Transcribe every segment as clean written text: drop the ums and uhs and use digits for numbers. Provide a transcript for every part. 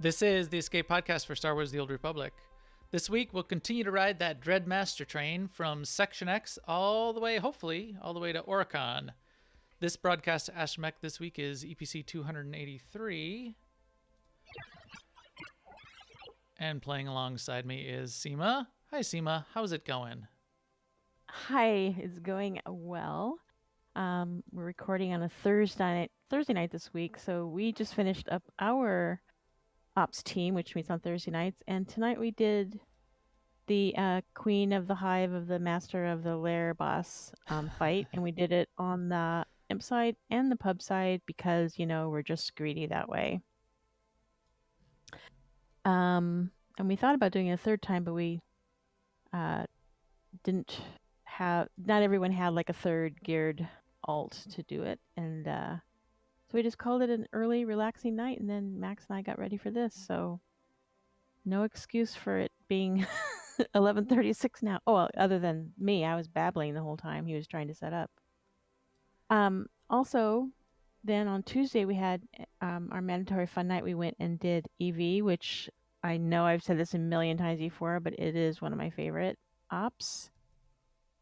This is the Escape Podcast for Star Wars The Old Republic. This week, we'll continue to ride that Dread Master train from Section X all the way, hopefully, all the way to Oricon. This broadcast to Astromech this week is EPC 283. And playing alongside me is Seema. Hi, Seema. How's it going? Hi, it's going well. We're recording on a Thursday night this week, so we just finished up our ops team, which meets on Thursday nights, and tonight we did the Queen of the Hive of the Master of the Lair boss fight, and we did it on the imp side and the pub side because, we're just greedy that way. And we thought about doing it a third time, but we didn't have, not everyone had like a third geared alt to do it, and so we just called it an early relaxing night, and then Max and I got ready for this, so no excuse for it being 11:36 now. Oh, well, other than me, I was babbling the whole time he was trying to set up. Also, then on Tuesday we had our mandatory fun night. We went and did EV, which I know I've said this a million times before, but it is one of my favorite ops.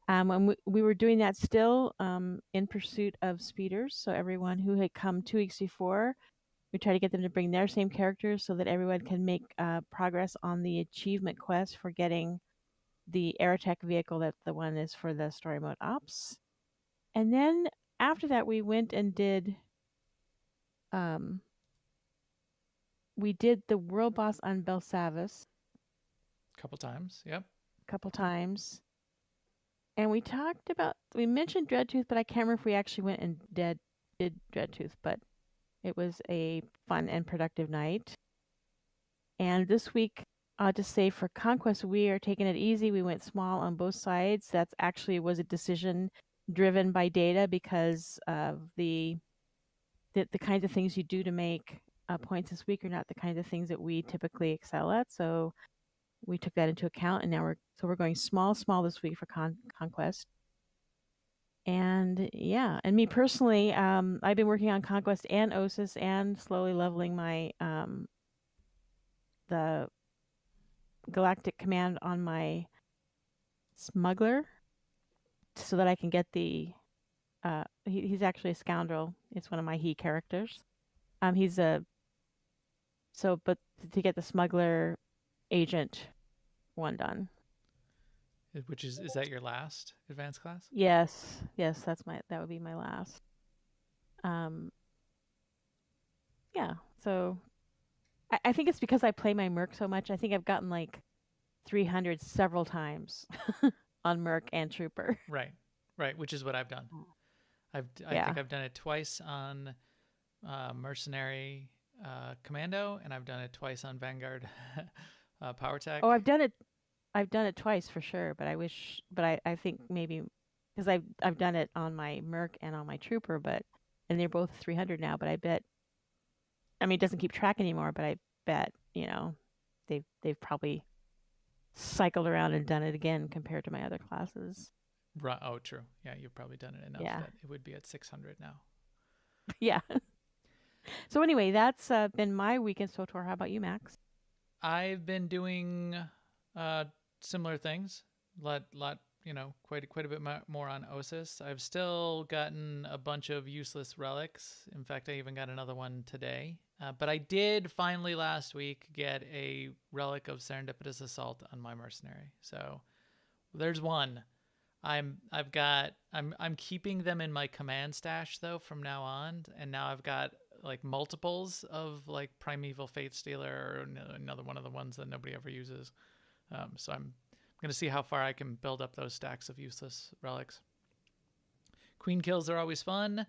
And we were doing that still in pursuit of speeders. So everyone who had come 2 weeks before, we try to get them to bring their same characters so that everyone can make progress on the achievement quest for getting the Aerotech vehicle that the one is for the story mode ops. And then after that, we went and did the world boss on Belsavis. A couple times, yep. A couple times. And we mentioned Dreadtooth, but I can't remember if we actually went and did Dreadtooth, but it was a fun and productive night. And this week, I'll just say for Conquest, we are taking it easy. We went small on both sides. That's actually was a decision driven by data because of the kinds of things you do to make points this week are not the kinds of things that we typically excel at. So we took that into account, and now we're going small this week for Conquest. And yeah, and me personally, I've been working on Conquest and Osis and slowly leveling my the galactic command on my smuggler so that I can get the he's actually a scoundrel. It's one of my he characters. But to get the smuggler agent one done. Which is that your last advanced class? Yes, that would be my last. Yeah, so I think it's because I play my Merc so much. I think I've gotten like 300 several times on Merc and Trooper. Right, which is what I've done. I think I've done it twice on Mercenary Commando, and I've done it twice on Vanguard Power Tech. Oh, I've done it twice for sure, but I think maybe because I've done it on my Merc and on my Trooper, and they're both 300 now, but it doesn't keep track anymore, but I bet, they've probably cycled around and done it again compared to my other classes. Right. Oh, true. Yeah, you've probably done it enough that it would be at 600 now. Yeah. So anyway, that's been my week in SWTOR. How about you, Max? I've been doing similar things. Quite a bit more on Osis. I've still gotten a bunch of useless relics. In fact, I even got another one today. But I did finally last week get a relic of Serendipitous Assault on my mercenary. So there's one. I'm keeping them in my command stash though from now on, and now I've got like multiples of like Primeval Faith Stealer or another one of the ones that nobody ever uses. So I'm going to see how far I can build up those stacks of useless relics. Queen kills are always fun.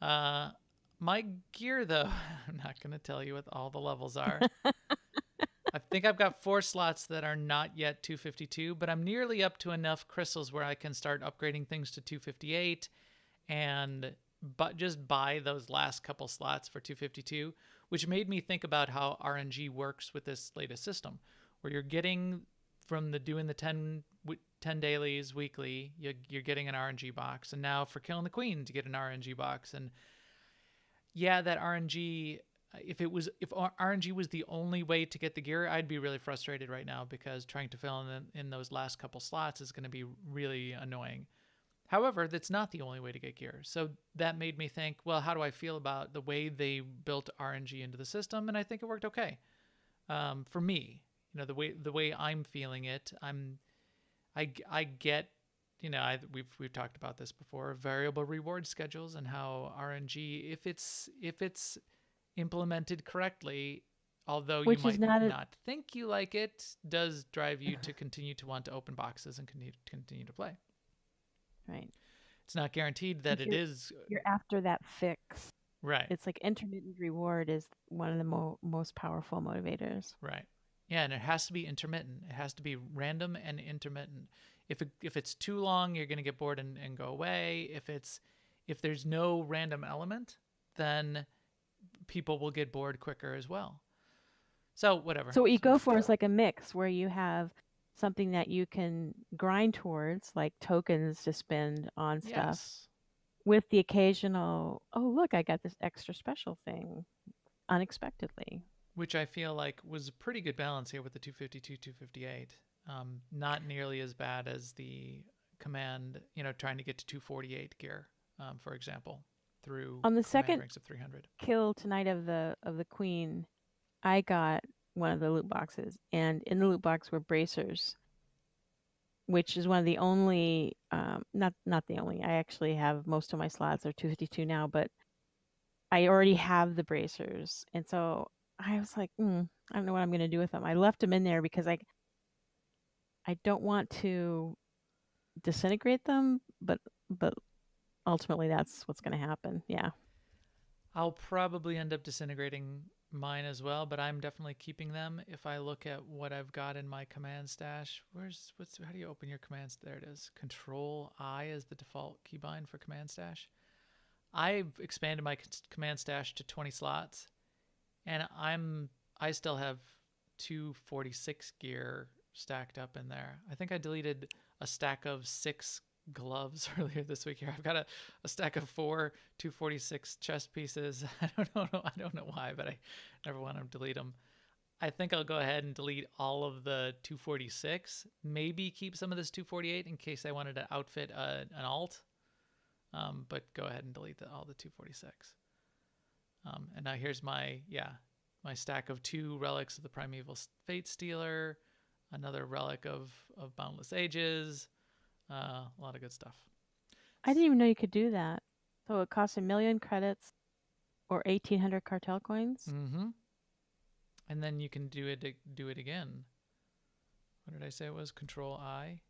My gear, though, I'm not going to tell you what all the levels are. I think I've got 4 slots that are not yet 252, but I'm nearly up to enough crystals where I can start upgrading things to 258 and just buy those last couple slots for 252, which made me think about how RNG works with this latest system, where you're getting from doing the 10 dailies weekly, you're getting an RNG box, and now for killing the queen to get an RNG box. And yeah, that RNG if RNG was the only way to get the gear, I'd be really frustrated right now because trying to fill in those last couple slots is going to be really annoying. However, that's not the only way to get gear. So that made me think, well, how do I feel about the way they built RNG into the system? And I think it worked okay. For me, the way I'm feeling it, I get, we've talked about this before, variable reward schedules and how RNG, if it's implemented correctly, although you which is might not a not think you like it, does drive you to continue to want to open boxes and continue to play. right It's not guaranteed that because it is you're after that fix. right. It's like intermittent reward is one of the most powerful motivators. Right. Yeah, and it has to be intermittent. It has to be random and intermittent. If it's too long, you're going to get bored and go away. If there's no random element, then people will get bored quicker as well. So whatever. So what you So go for is like a mix where you have something that you can grind towards, like tokens to spend on stuff, yes, with the occasional, oh, look, I got this extra special thing unexpectedly. which I feel like was a pretty good balance here with the 252, 258. Not nearly as bad as the command, trying to get to 248 gear, for example, through On the command second ranks of 300. kill tonight of the queen, I got one of the loot boxes, and in the loot box were bracers, which is one of the only, not the only. I actually have most of my slots are 252 now, but I already have the bracers, and so I was like, I don't know what I'm going to do with them. I left them in there because I don't want to disintegrate them, but ultimately that's what's going to happen. Yeah. I'll probably end up disintegrating mine as well, but I'm definitely keeping them. If I look at what I've got in my command stash, how do you open your commands? There it is. Control I is the default keybind for command stash. I've expanded my command stash to 20 slots, and I still have 246 gear stacked up in there. I think I deleted a stack of 6 gloves earlier this week here. I've got a stack of 4 246 chest pieces. I don't know why, but I never want to delete them. I think I'll go ahead and delete all of the 246. Maybe keep some of this 248 in case I wanted to outfit an alt. But go ahead and delete all the 246. And now here's my stack of 2 relics of the Primeval Fate Stealer, another relic of Boundless Ages, a lot of good stuff. I didn't even know you could do that. So it costs 1,000,000 credits or 1,800 cartel coins. Mm-hmm. And then you can do it again. What did I say it was? Control I.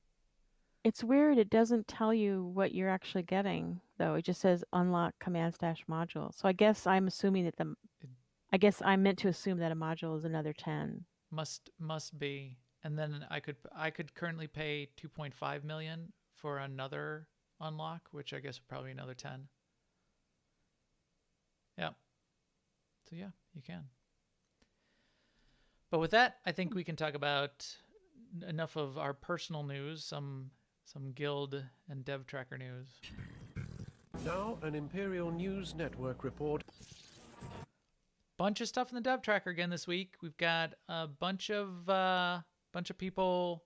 It's weird. It doesn't tell you what you're actually getting, though. It just says unlock command stash module. So I guess I'm assuming that I guess I'm meant to assume that a module is another 10. Must be. And then I could currently pay 2.5 million for another unlock, which I guess would probably be another 10. Yeah. So yeah, you can. But with that, I think we can talk about enough of our personal news, some guild and dev tracker news. Now an Imperial News Network report. Bunch of stuff in the dev tracker again this week. We've got a bunch of people,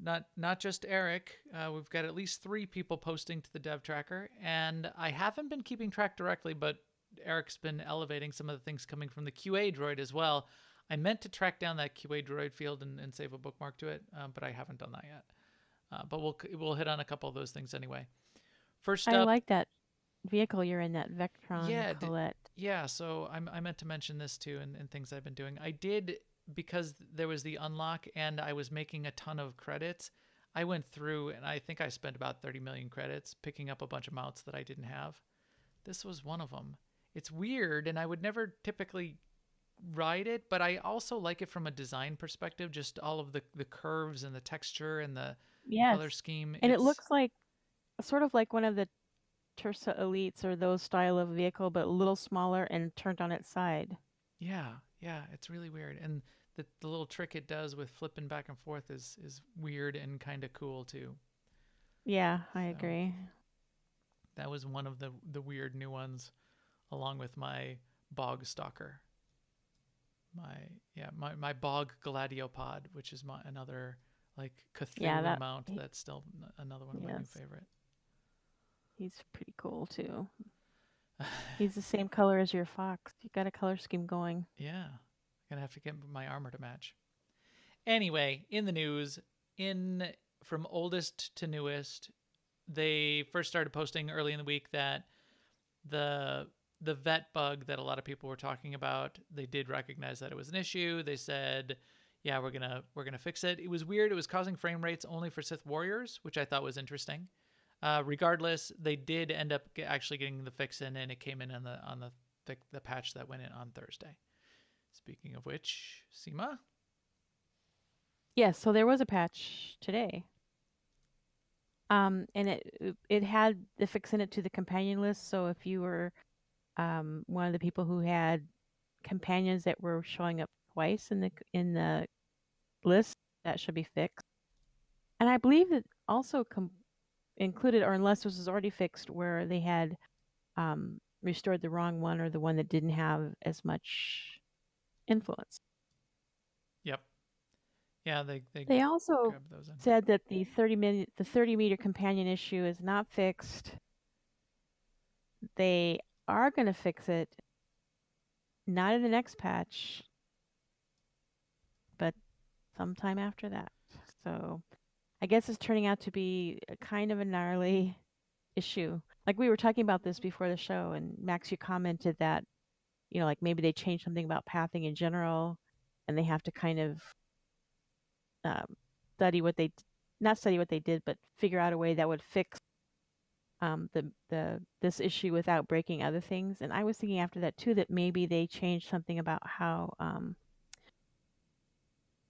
not just Eric. We've got at least 3 people posting to the dev tracker, and I haven't been keeping track directly, but Eric's been elevating some of the things coming from the QA droid as well. I meant to track down that QA droid field and save a bookmark to it, but I haven't done that yet. But we'll hit on a couple of those things anyway. First I up, like that vehicle you're in, that Vectron yeah, Colette. yeah. So I meant to mention this too, and things I've been doing. I did, because there was the unlock, and I was making a ton of credits. I went through, and I think I spent about 30 million credits picking up a bunch of mounts that I didn't have. This was one of them. It's weird, and I would never typically ride it, but I also like it from a design perspective. Just all of the curves and the texture and the Yes. color scheme. And it looks like sort of like one of the Tursa Elites or those style of vehicle, but a little smaller and turned on its side. Yeah, it's really weird. And the little trick it does with flipping back and forth is weird and kind of cool too. Yeah, I So agree. that was one of the weird new ones, along with my bog stalker. My bog gladiopod, which is another like Cthulhu mount. That's still another one of my new favorite. He's pretty cool too. He's the same color as your fox. You got a color scheme going. Yeah, I'm gonna have to get my armor to match. Anyway, in the news, from oldest to newest, they first started posting early in the week that the vet bug that a lot of people were talking about, they did recognize that it was an issue. They said, yeah, we're gonna fix it. It was weird. It was causing frame rates only for Sith warriors, which I thought was interesting. Regardless, they did end up actually getting the fix in, and it came in on the patch that went in on Thursday. Speaking of which, Seema? Yes, so there was a patch today. And it had the fix in it to the companion list. So if you were one of the people who had companions that were showing up twice in the list, that should be fixed. And I believe that also included, or unless this was already fixed, where they had restored the wrong one or the one that didn't have as much influence. Yep. Yeah, they also grabbed those in. said that the 30-meter companion issue is not fixed. They are going to fix it, not in the next patch, but sometime after that. So I guess it's turning out to be a kind of a gnarly issue. Like we were talking about this before the show, and Max, you commented that, like maybe they changed something about pathing in general, and they have to kind of not study what they did, but figure out a way that would fix this issue without breaking other things. And I was thinking after that too that maybe they changed something about how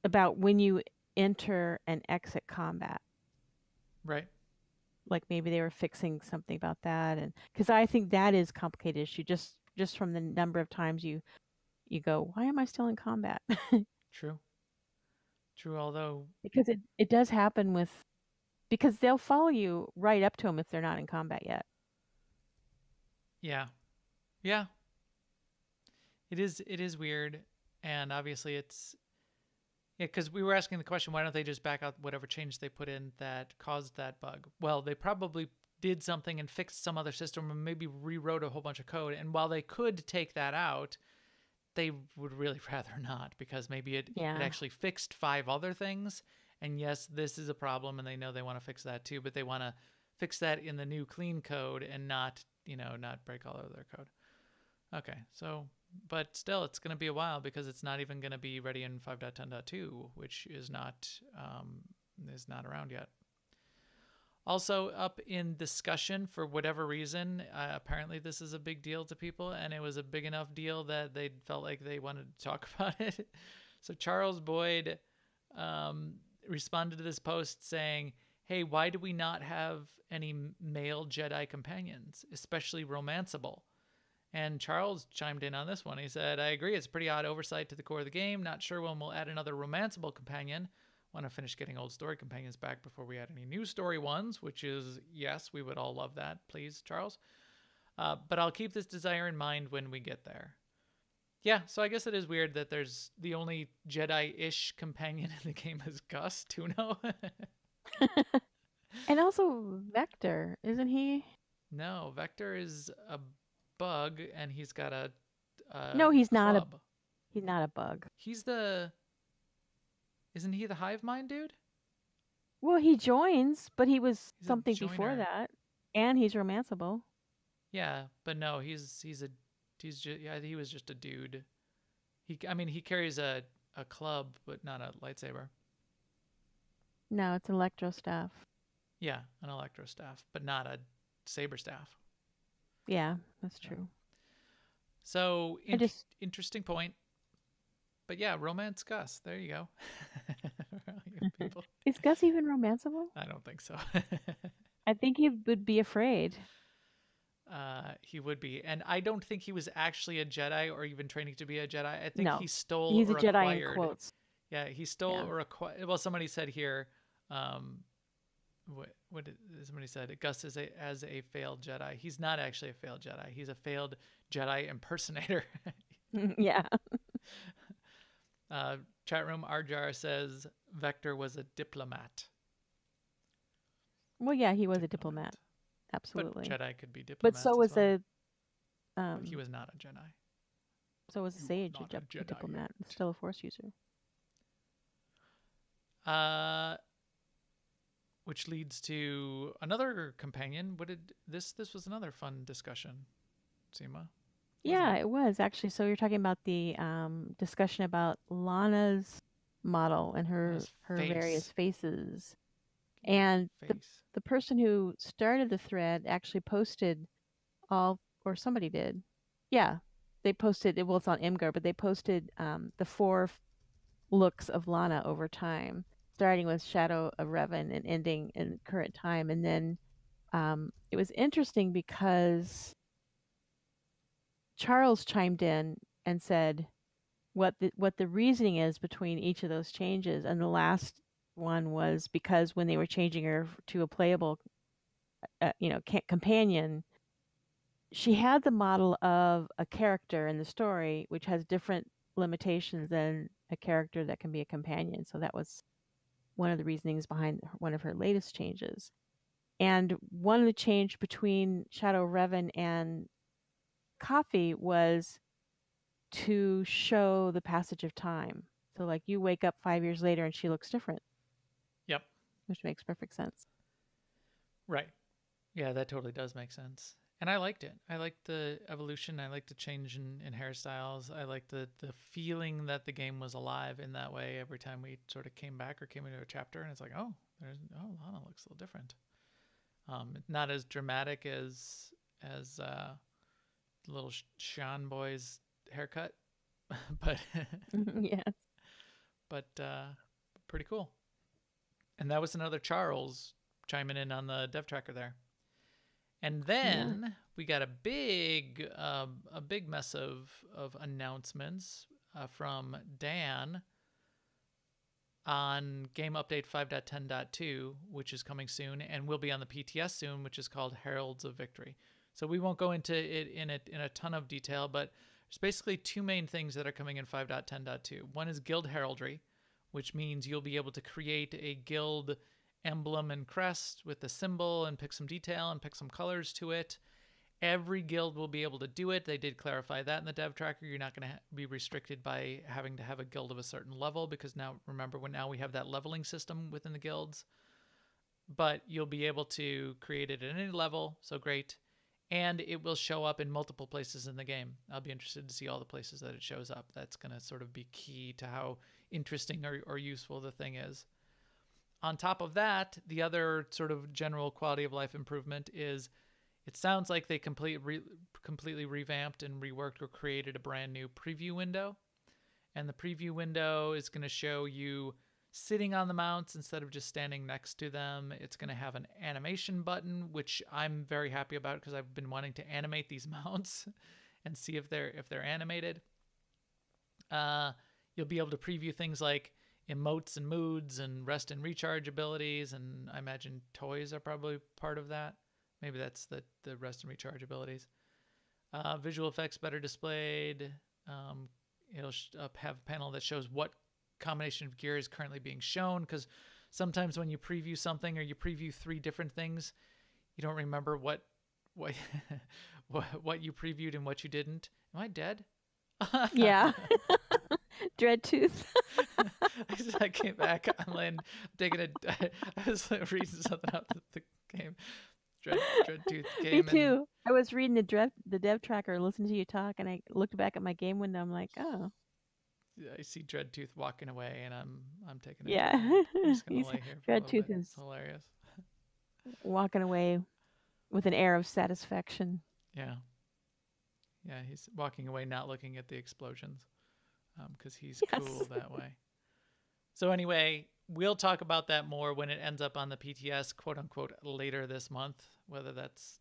about when you enter and exit combat. Right. Like maybe they were fixing something about that, and because I think that is a complicated issue just from the number of times you go, why am I still in combat? True. Although because it does happen because they'll follow you right up to them if they're not in combat yet. Yeah. It is weird, and obviously it's because we were asking the question, why don't they just back out whatever change they put in that caused that bug? Well, they probably did something and fixed some other system, or maybe rewrote a whole bunch of code. And while they could take that out, they would really rather not, because maybe it actually fixed 5 other things. And yes, this is a problem, and they know they want to fix that too, but they want to fix that in the new clean code and not break all of their code. Okay, so, but still, it's going to be a while because it's not even going to be ready in 5.10.2, which is not around yet. Also up in discussion for whatever reason, apparently this is a big deal to people, and it was a big enough deal that they felt like they wanted to talk about it. So Charles Boyd responded to this post saying, hey, why do we not have any male Jedi companions, especially romanceable? And Charles chimed in on this one. He said, I agree, it's pretty odd oversight to the core of the game. Not sure when we'll add another romanceable companion. Want to finish getting old story companions back before we add any new story ones, which is, yes, we would all love that. Please, Charles. But I'll keep this desire in mind when we get there. Yeah, so I guess it is weird that there's the only Jedi-ish companion in the game is Gus Tuno. And also Vector, isn't he? No, Vector is a bug, and he's got a no, he's club. He's not a bug. Isn't he the hive mind dude? Well, he joins, but he was something before that, and he's romanceable. Yeah, but no, he was just a dude. He carries a club, but not a lightsaber. No, it's an electro staff. Yeah, an electro staff, but not a saber staff. Yeah, that's true. So interesting point. But yeah, romance Gus. There you go. Is Gus even romanceable? I don't think so. I think he would be afraid. He would be. And I don't think he was actually a Jedi or even training to be a Jedi. I think he stole he's or a Jedi acquired. in quotes. Yeah, he stole or acquired. Well, somebody said here, what did somebody said? Gus is as a failed Jedi. He's not actually a failed Jedi. He's a failed Jedi impersonator. Yeah. Chat room Arjar says Vector was a diplomat. Well, yeah, he was a diplomat. Absolutely. But Jedi could be But diplomats so as was well. a But he was not a Jedi. so was a sage, Not a diplomat, still a Force user. Which leads to another companion. What did this was another fun discussion, Seema. Yeah, it was actually. So you're talking about the discussion about Lana's model and her various faces, and the person who started the thread actually posted or somebody did. Yeah, they posted it. Well, it's on Imgur, but they posted the 4 looks of Lana over time, starting with Shadow of Revan and ending in current time. And then it was interesting because Charles chimed in and said what the reasoning is between each of those changes. And the last one was because when they were changing her to a playable, companion, she had the model of a character in the story, which has different limitations than a character that can be a companion. So that was one of the reasonings behind one of her latest changes. And one of the change between Shadow Revan and Coffee was to show the passage of time. So like you wake up 5 years later and she looks different. Yep. Which makes perfect sense. Right. Yeah, that totally does make sense. And I liked it. I liked the evolution. I liked the change in hairstyles. I liked the feeling that the game was alive in that way every time we sort of came back or came into a chapter. And it's like, Lana looks a little different. Not as dramatic as little Sean boy's haircut, but yes. But pretty cool. And that was another Charles chiming in on the dev tracker there. And then we got a big mess of announcements from Dan on Game Update 5.10.2, which is coming soon, and will be on the PTS soon, which is called Heralds of Victory. So we won't go into it in a ton of detail, but there's basically 2 main things that are coming in 5.10.2. One is Guild Heraldry, which means you'll be able to create a guild emblem and crest with the symbol and pick some detail and pick some colors to it. Every guild will be able to do it. They did clarify that in the dev tracker. You're not going to be restricted by having to have a guild of a certain level, because now, remember, now we have that leveling system within the guilds. But you'll be able to create it at any level, so great. And it will show up in multiple places in the game. I'll be interested to see all the places that it shows up. That's going to sort of be key to how interesting or useful the thing is. On top of that, the other sort of general quality of life improvement is it sounds like they completely revamped and reworked or created a brand new preview window. And the preview window is going to show you sitting on the mounts instead of just standing next to them. It's going to have an animation button, which I'm very happy about because I've been wanting to animate these mounts and see if they're animated. You'll be able to preview things like emotes and moods and rest and recharge abilities, and I imagine toys are probably part of that. Maybe that's the rest and recharge abilities. Visual effects better displayed. It'll have a panel that shows what combination of gear is currently being shown, because sometimes when you preview something or you preview 3 different things, you don't remember what what you previewed and what you didn't. Am I dead? Yeah. Dread tooth. I came back. I'm laying, taking I was reading something out of the game. Dread tooth came. Me too. I was reading the dev tracker and listening to you talk, and I looked back at my game window. I'm like, oh. I see Dreadtooth walking away, and I'm taking a yeah. I'm just gonna lay here for a little bit. It's hilarious. Walking away with an air of satisfaction. Yeah. Yeah, he's walking away, not looking at the explosions, because he's cool that way. So anyway, we'll talk about that more when it ends up on the PTS, quote unquote, later this month. Whether that's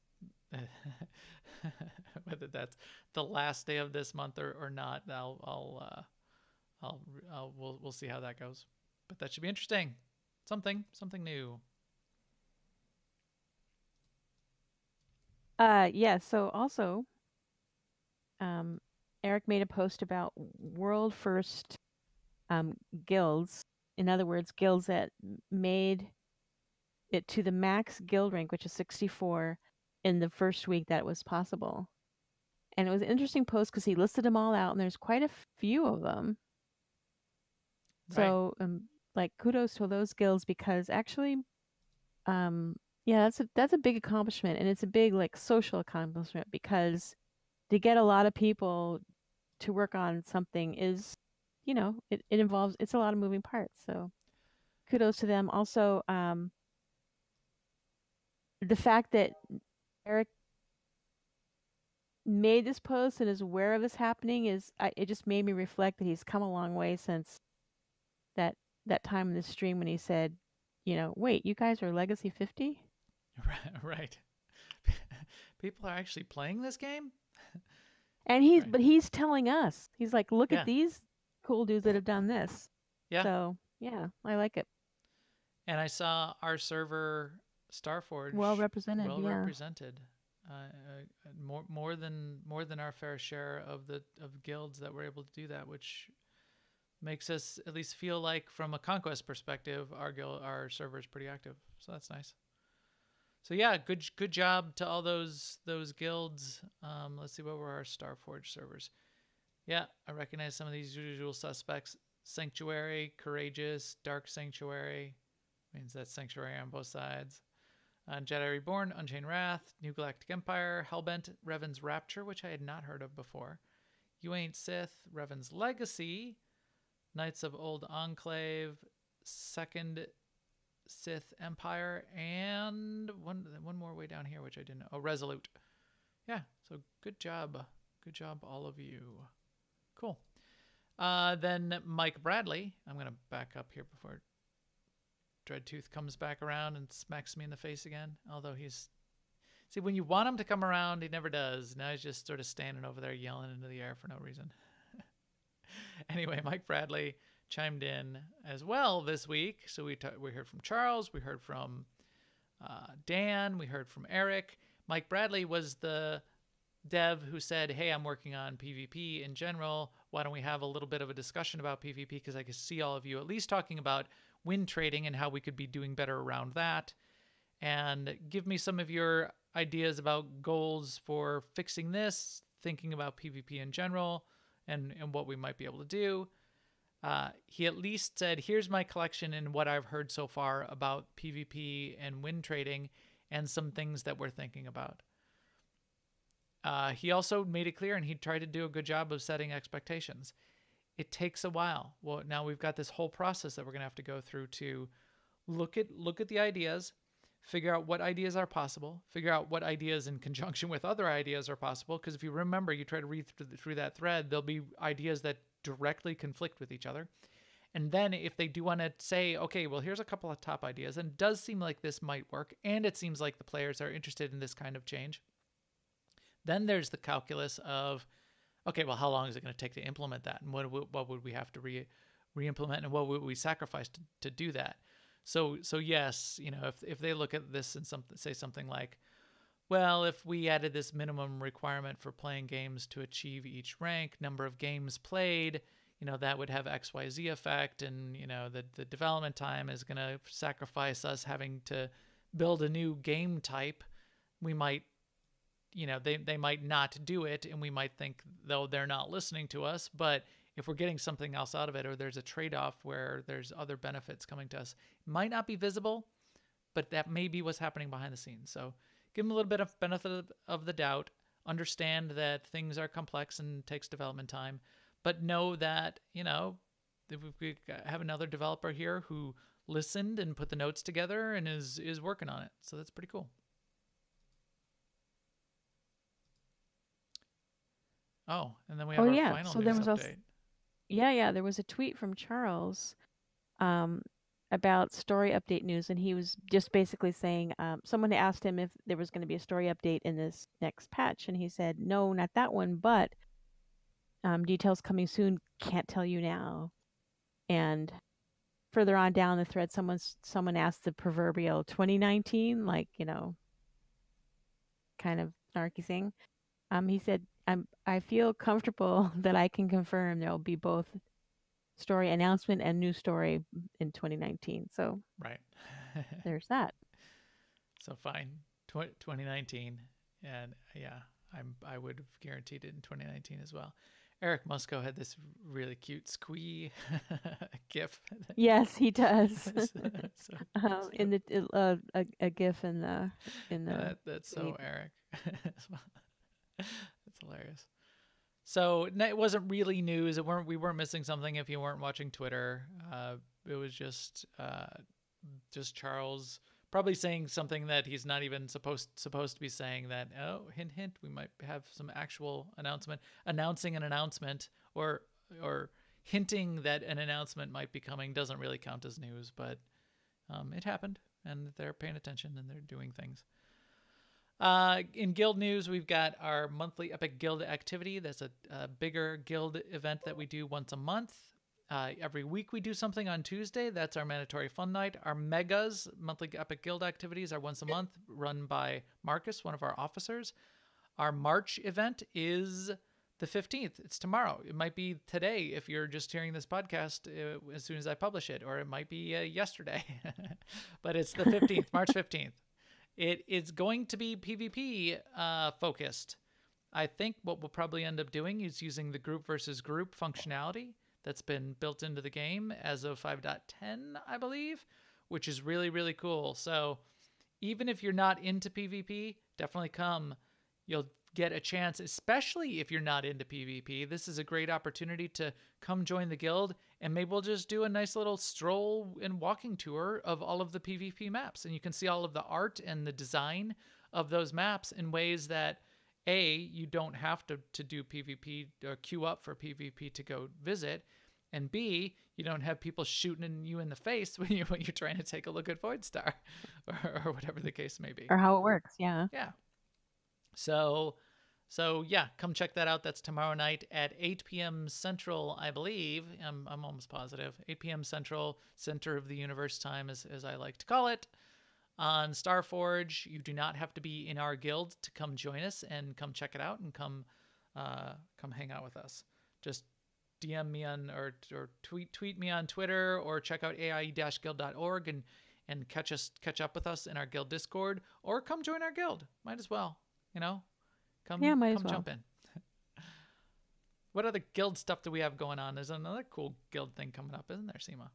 the last day of this month or not, we'll see how that goes. But that should be interesting. Something new. Yeah. So also, Eric made a post about world first guilds. In other words, guilds that made it to the max guild rank, which is 64, in the first week that it was possible. And it was an interesting post because he listed them all out, and there's quite a few of them. Right. So, like, kudos to those guilds because actually, yeah, that's a big accomplishment, and it's a big like social accomplishment because to get a lot of people to work on something is, it involves it's a lot of moving parts. So kudos to them. Also, the fact that Eric made this post and is aware of this happening it just made me reflect that he's come a long way since that that time in the stream when he said, wait, you guys are Legacy 50? Right. People are actually playing this game? And Right. he's telling us. He's like, look at Yeah. these cool dudes that have done this. Yeah. So, yeah, I like it. And I saw our server Well Starforge represented, well yeah. represented. More than our fair share of guilds that were able to do that, which makes us at least feel like, from a conquest perspective, our server is pretty active. So that's nice. So yeah, good job to all those guilds. Let's see, what were our Starforge servers? Yeah, I recognize some of these usual suspects: Sanctuary, Courageous, Dark Sanctuary. Means that's Sanctuary on both sides. Jedi Reborn, Unchained Wrath, New Galactic Empire, Hellbent, Revan's Rapture, which I had not heard of before. You Ain't Sith, Revan's Legacy, Knights of Old Enclave, Second Sith Empire, and one more way down here, which I didn't know. Oh, Resolute. Yeah, so good job. Good job, all of you. Cool. Then Mike Bradley. I'm going to back up here before Dreadtooth comes back around and smacks me in the face again. Although he's... See, when you want him to come around, he never does. Now he's just sort of standing over there yelling into the air for no reason. Anyway, Mike Bradley chimed in as well this week. So we heard from Charles, we heard from Dan, we heard from Eric. Mike Bradley was the dev who said, hey, I'm working on PvP in general. Why don't we have a little bit of a discussion about PvP? Because I can see all of you at least talking about win trading and how we could be doing better around that. And give me some of your ideas about goals for fixing this, thinking about PvP in general, and what we might be able to do. He at least said, here's my collection and what I've heard so far about PvP and win trading and some things that we're thinking about. He also made it clear, and he tried to do a good job of setting expectations. It takes a while. Well, now we've got this whole process that we're going to have to go through to look at the ideas, figure out what ideas are possible, figure out what ideas in conjunction with other ideas are possible. Because if you remember, you try to read through that thread, there'll be ideas that directly conflict with each other. And then if they do want to say, okay, well, here's a couple of top ideas, and it does seem like this might work, and it seems like the players are interested in this kind of change, then there's the calculus of, okay, well, how long is it going to take to implement that? And what would we have to re-implement, and what would we sacrifice to do that? So yes, if they look at this and say something like, well, if we added this minimum requirement for playing games to achieve each rank, number of games played, that would have XYZ effect, and the development time is going to sacrifice us having to build a new game type. We might, they might not do it, and we might think, though, they're not listening to us. But if we're getting something else out of it, or there's a trade-off where there's other benefits coming to us, it might not be visible, but that may be what's happening behind the scenes. So give them a little bit of benefit of the doubt. Understand that things are complex and takes development time, but know that, we have another developer here who listened and put the notes together and is working on it. So that's pretty cool. Oh, and then we have our yeah. final So there news was also, update. yeah, there was a tweet from Charles about story update news, and he was just basically saying, someone asked him if there was going to be a story update in this next patch, and he said, no, not that one, but details coming soon, can't tell you now. And further on down the thread, someone asked the proverbial 2019, like, kind of snarky thing. He said, I feel comfortable that I can confirm there will be both story announcement and new story in 2019. So Right. there's that. So fine, 2019, and yeah, I would have guaranteed it in 2019 as well. Eric Musco had this really cute squee gif. Yes, he does. So In the a GIF in the that's tweet. so Eric. That's hilarious. So it wasn't really news. We weren't missing something if you weren't watching Twitter. It was just Charles probably saying something that he's not even supposed to be saying. That, oh, hint hint, we might have some actual announcing an announcement, or hinting that an announcement might be coming. Doesn't really count as news, but it happened, and they're paying attention and they're doing things. In guild news, we've got our monthly Epic Guild activity. That's a bigger guild event that we do once a month. Every week we do something on Tuesday. That's our mandatory fun night. Our megas, monthly Epic Guild activities, are once a month, run by Marcus, one of our officers. Our March event is the 15th. It's tomorrow. It might be today if you're just hearing this podcast as soon as I publish it, or it might be yesterday. But it's the 15th, March 15th. It is going to be PvP focused. I think what we'll probably end up doing is using the group versus group functionality that's been built into the game as of 5.10, I believe, which is really, really cool. So even if you're not into PvP, definitely come. You'll get a chance, especially if you're not into PvP. This is a great opportunity to come join the guild, and maybe we'll just do a nice little stroll and walking tour of all of the PvP maps. And you can see all of the art and the design of those maps in ways that, A, you don't have to do PvP or queue up for PvP to go visit, and B, you don't have people shooting you in the face when you're trying to take a look at Void Star or whatever the case may be. Or how it works, yeah. Yeah. So yeah, come check that out. That's tomorrow night at 8 p.m. Central, I believe. I'm almost positive. 8 p.m. Central, center of the universe time, as I like to call it, on Starforge. You do not have to be in our guild to come join us and come check it out and come hang out with us. Just DM me on or tweet me on Twitter, or check out aie-guild.org and catch up with us in our guild Discord, or come join our guild. Might as well, come jump in. What other guild stuff do we have going on? There's another cool guild thing coming up, isn't there, Seema?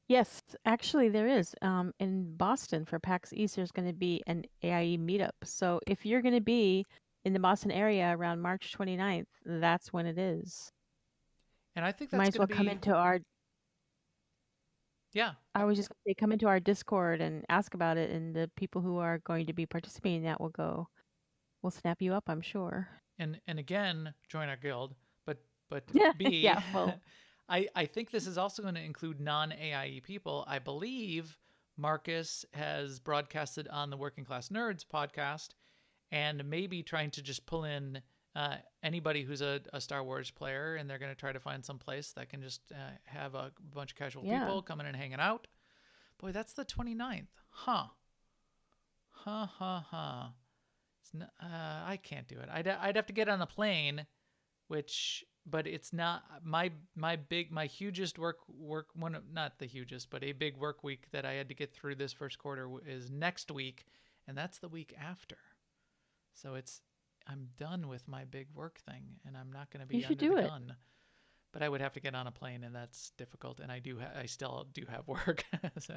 Yes, actually there is. In Boston for PAX East, there's going to be an AIE meetup. So if you're going to be in the Boston area around March 29th, that's when it is. And I think that's might as well come into our. Yeah. I was just going to say, come into our Discord and ask about it, and the people who are going to be participating in that will snap you up, I'm sure. And again, join our guild, but B, yeah, well. I think this is also going to include non-AIE people. I believe Marcus has broadcasted on the Working Class Nerds podcast, and maybe trying to just pull in anybody who's a Star Wars player, and they're going to try to find some place that can just have a bunch of casual people coming and hanging out. Boy, that's the 29th. Huh. It's not, I can't do it. I'd have to get on a plane, but it's not my hugest work one, not the hugest, but a big work week that I had to get through this first quarter is next week, and that's the week after. So I'm done with my big work thing, and I'm not going to be under the gun. But I would have to get on a plane, and that's difficult. And I still do have work. So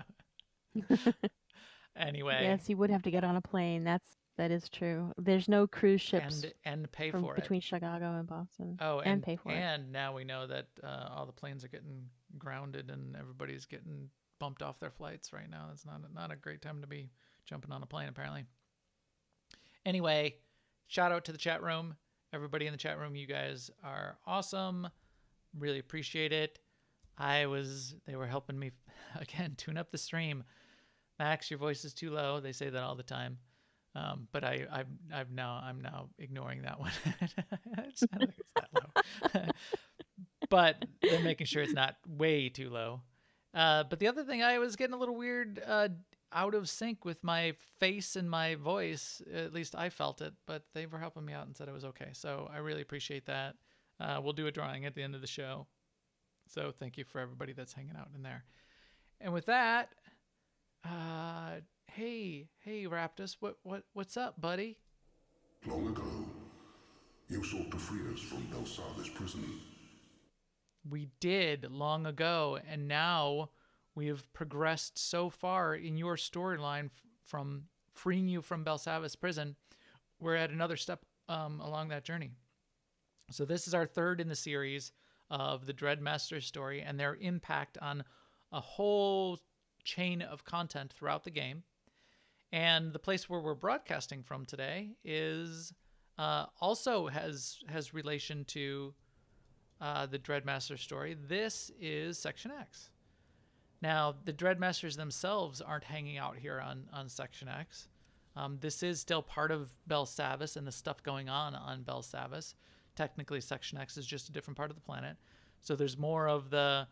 anyway, yes, you would have to get on a plane. That is true. There's no cruise ships and pay for it between Chicago and Boston. Oh, and pay for it. And now we know that all the planes are getting grounded, and everybody's getting bumped off their flights right now. It's not a great time to be jumping on a plane, apparently. Anyway, shout out to the chat room. Everybody in the chat room, you guys are awesome. Really appreciate it. They were helping me again tune up the stream. Max, your voice is too low. They say that all the time. But I'm now ignoring that one. It's not like it's that low. But they're making sure it's not way too low. But the other thing, I was getting a little weird out of sync with my face and my voice. At least I felt it, but they were helping me out and said it was okay. So I really appreciate that. We'll do a drawing at the end of the show. So thank you for everybody that's hanging out in there. And with that, hey Raptus, what's up, buddy? Long ago, you sought to free us from Belsava's prison. We did long ago, and now we have progressed so far in your storyline from freeing you from Belsava's prison. We're at another step along that journey. So this is our third in the series of the Dreadmaster story and their impact on a whole chain of content throughout the game. And the place where we're broadcasting from today is also has relation to the Dreadmaster story. This is Section X. Now, the Dreadmasters themselves aren't hanging out here on Section X. This is still part of Belsavus and the stuff going on Belsavus. Technically, Section X is just a different part of the planet. So there's more of the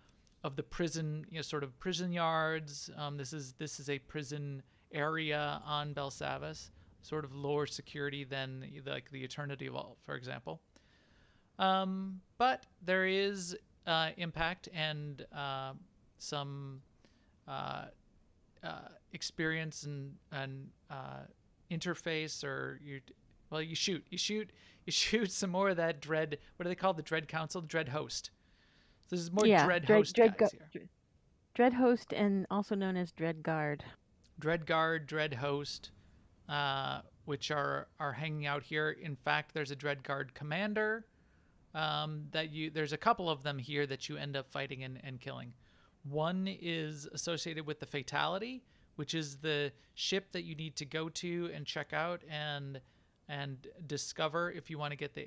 prison, sort of prison yards. This is a prison area on Belsavus, sort of lower security than like the Eternity Vault, for example. But there is impact and some experience and interface, or you shoot some more of that Dread. What do they call the Dread Council? The Dread Host. So this is more Dread Host guys here. Dread Host, and also known as Dread Guard. Dread Guard, Dread Host, which are hanging out here. In fact, there's a Dread Guard commander. There's a couple of them here that you end up fighting and killing. One is associated with the Fatality, which is the ship that you need to go to and check out and discover if you want to get the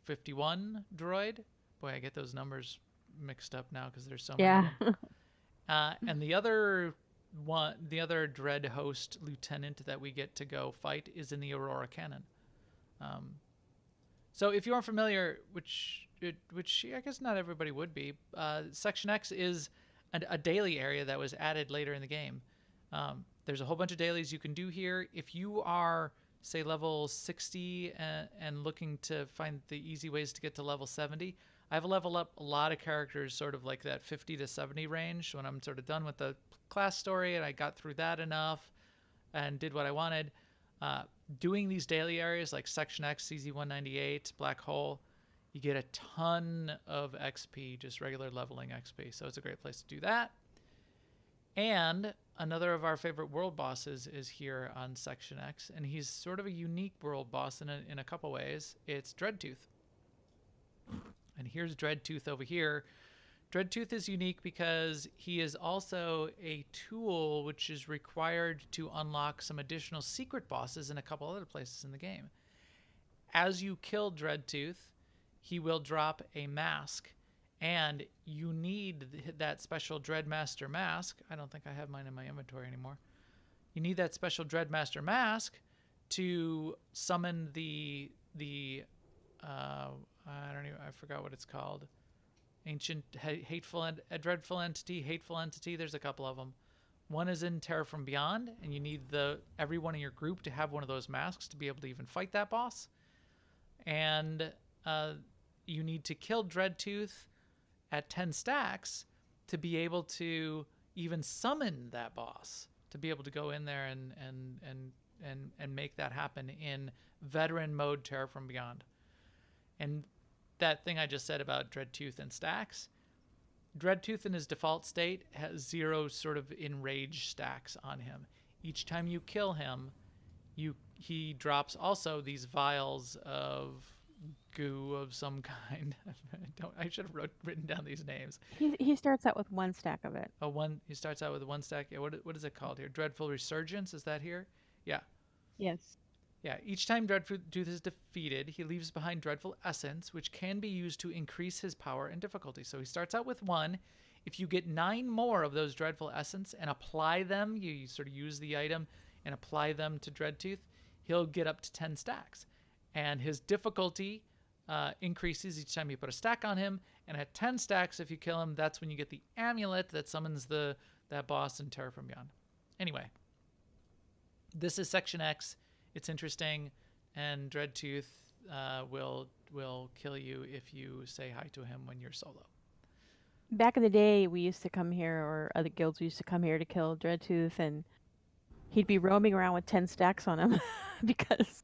HK-51 droid. Boy, I get those numbers mixed up now because there's so many of them. And the other Dread Host lieutenant that we get to go fight is in the Aurora Cannon. So if you aren't familiar, which I guess not everybody would be, Section X is a daily area that was added later in the game. There's a whole bunch of dailies you can do here. If you are, say, level 60 and looking to find the easy ways to get to level 70, I've leveled up a lot of characters sort of like that 50 to 70 range when I'm sort of done with the class story and I got through that enough and did what I wanted. Doing these daily areas like Section X, CZ-198, Black Hole, you get a ton of XP, just regular leveling XP. So it's a great place to do that. And another of our favorite world bosses is here on Section X, and he's sort of a unique world boss in a couple ways. It's Dreadtooth. And here's Dreadtooth over here. Dreadtooth is unique because he is also a tool which is required to unlock some additional secret bosses in a couple other places in the game. As you kill Dreadtooth, he will drop a mask, and you need that special Dreadmaster mask. I don't think I have mine in my inventory anymore. You need that special Dreadmaster mask to summon the I forgot what it's called. Ancient, hateful, and a dreadful entity, hateful entity. There's a couple of them. One is in Terror from Beyond, and you need everyone in your group to have one of those masks to be able to even fight that boss. And you need to kill Dreadtooth at 10 stacks to be able to even summon that boss, to be able to go in there and make that happen in veteran mode Terror from Beyond. And that thing I just said about Dreadtooth and stacks, Dreadtooth in his default state has 0 sort of enraged stacks on him. Each time you kill him, he drops also these vials of goo of some kind. I should have written down these names. He starts out with 1 stack of it. He starts out with 1 stack. Yeah, what is it called here? Dreadful Resurgence, is that here? Yeah. Yes. Yeah, each time Dreadtooth is defeated, he leaves behind Dreadful Essence, which can be used to increase his power and difficulty. So he starts out with 1. If you get 9 more of those Dreadful Essence and apply them, you sort of use the item and apply them to Dreadtooth, he'll get up to 10 stacks. And his difficulty increases each time you put a stack on him. And at 10 stacks, if you kill him, that's when you get the amulet that summons that boss in Terror from Beyond. Anyway, this is Section X. It's interesting, and Dreadtooth will kill you if you say hi to him when you're solo. Back in the day, we used to come here, or other guilds used to come here to kill Dreadtooth, and he'd be roaming around with 10 stacks on him because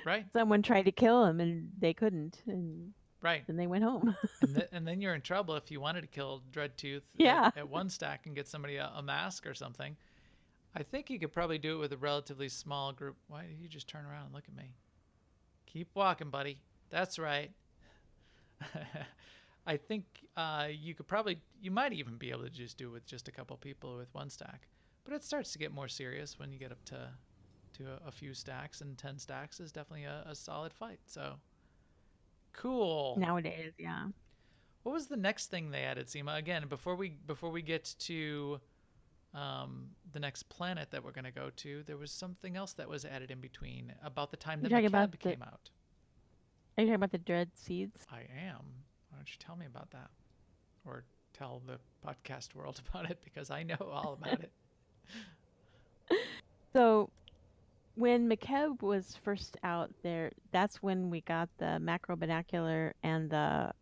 Right. someone tried to kill him and they couldn't, and Right. then they went home. And then you're in trouble if you wanted to kill Dreadtooth Yeah. at one stack and get somebody a mask or something. I think you could probably do it with a relatively small group. Why did you just turn around and look at me? Keep walking, buddy. That's right. I think you might even be able to just do it with just a couple people with one stack. But it starts to get more serious when you get up to a few stacks, and 10 stacks is definitely a solid fight. So cool. Nowadays, yeah. What was the next thing they added, Seema? Again, before we get to the next planet that we're going to go to, there was something else that was added in between about the time that Meetup came out. Are you talking about the Dread Seeds? I am. Why don't you tell me about that? Or tell the podcast world about it, because I know all about it. So when McKeb was first out there, that's when we got the macro binocular and the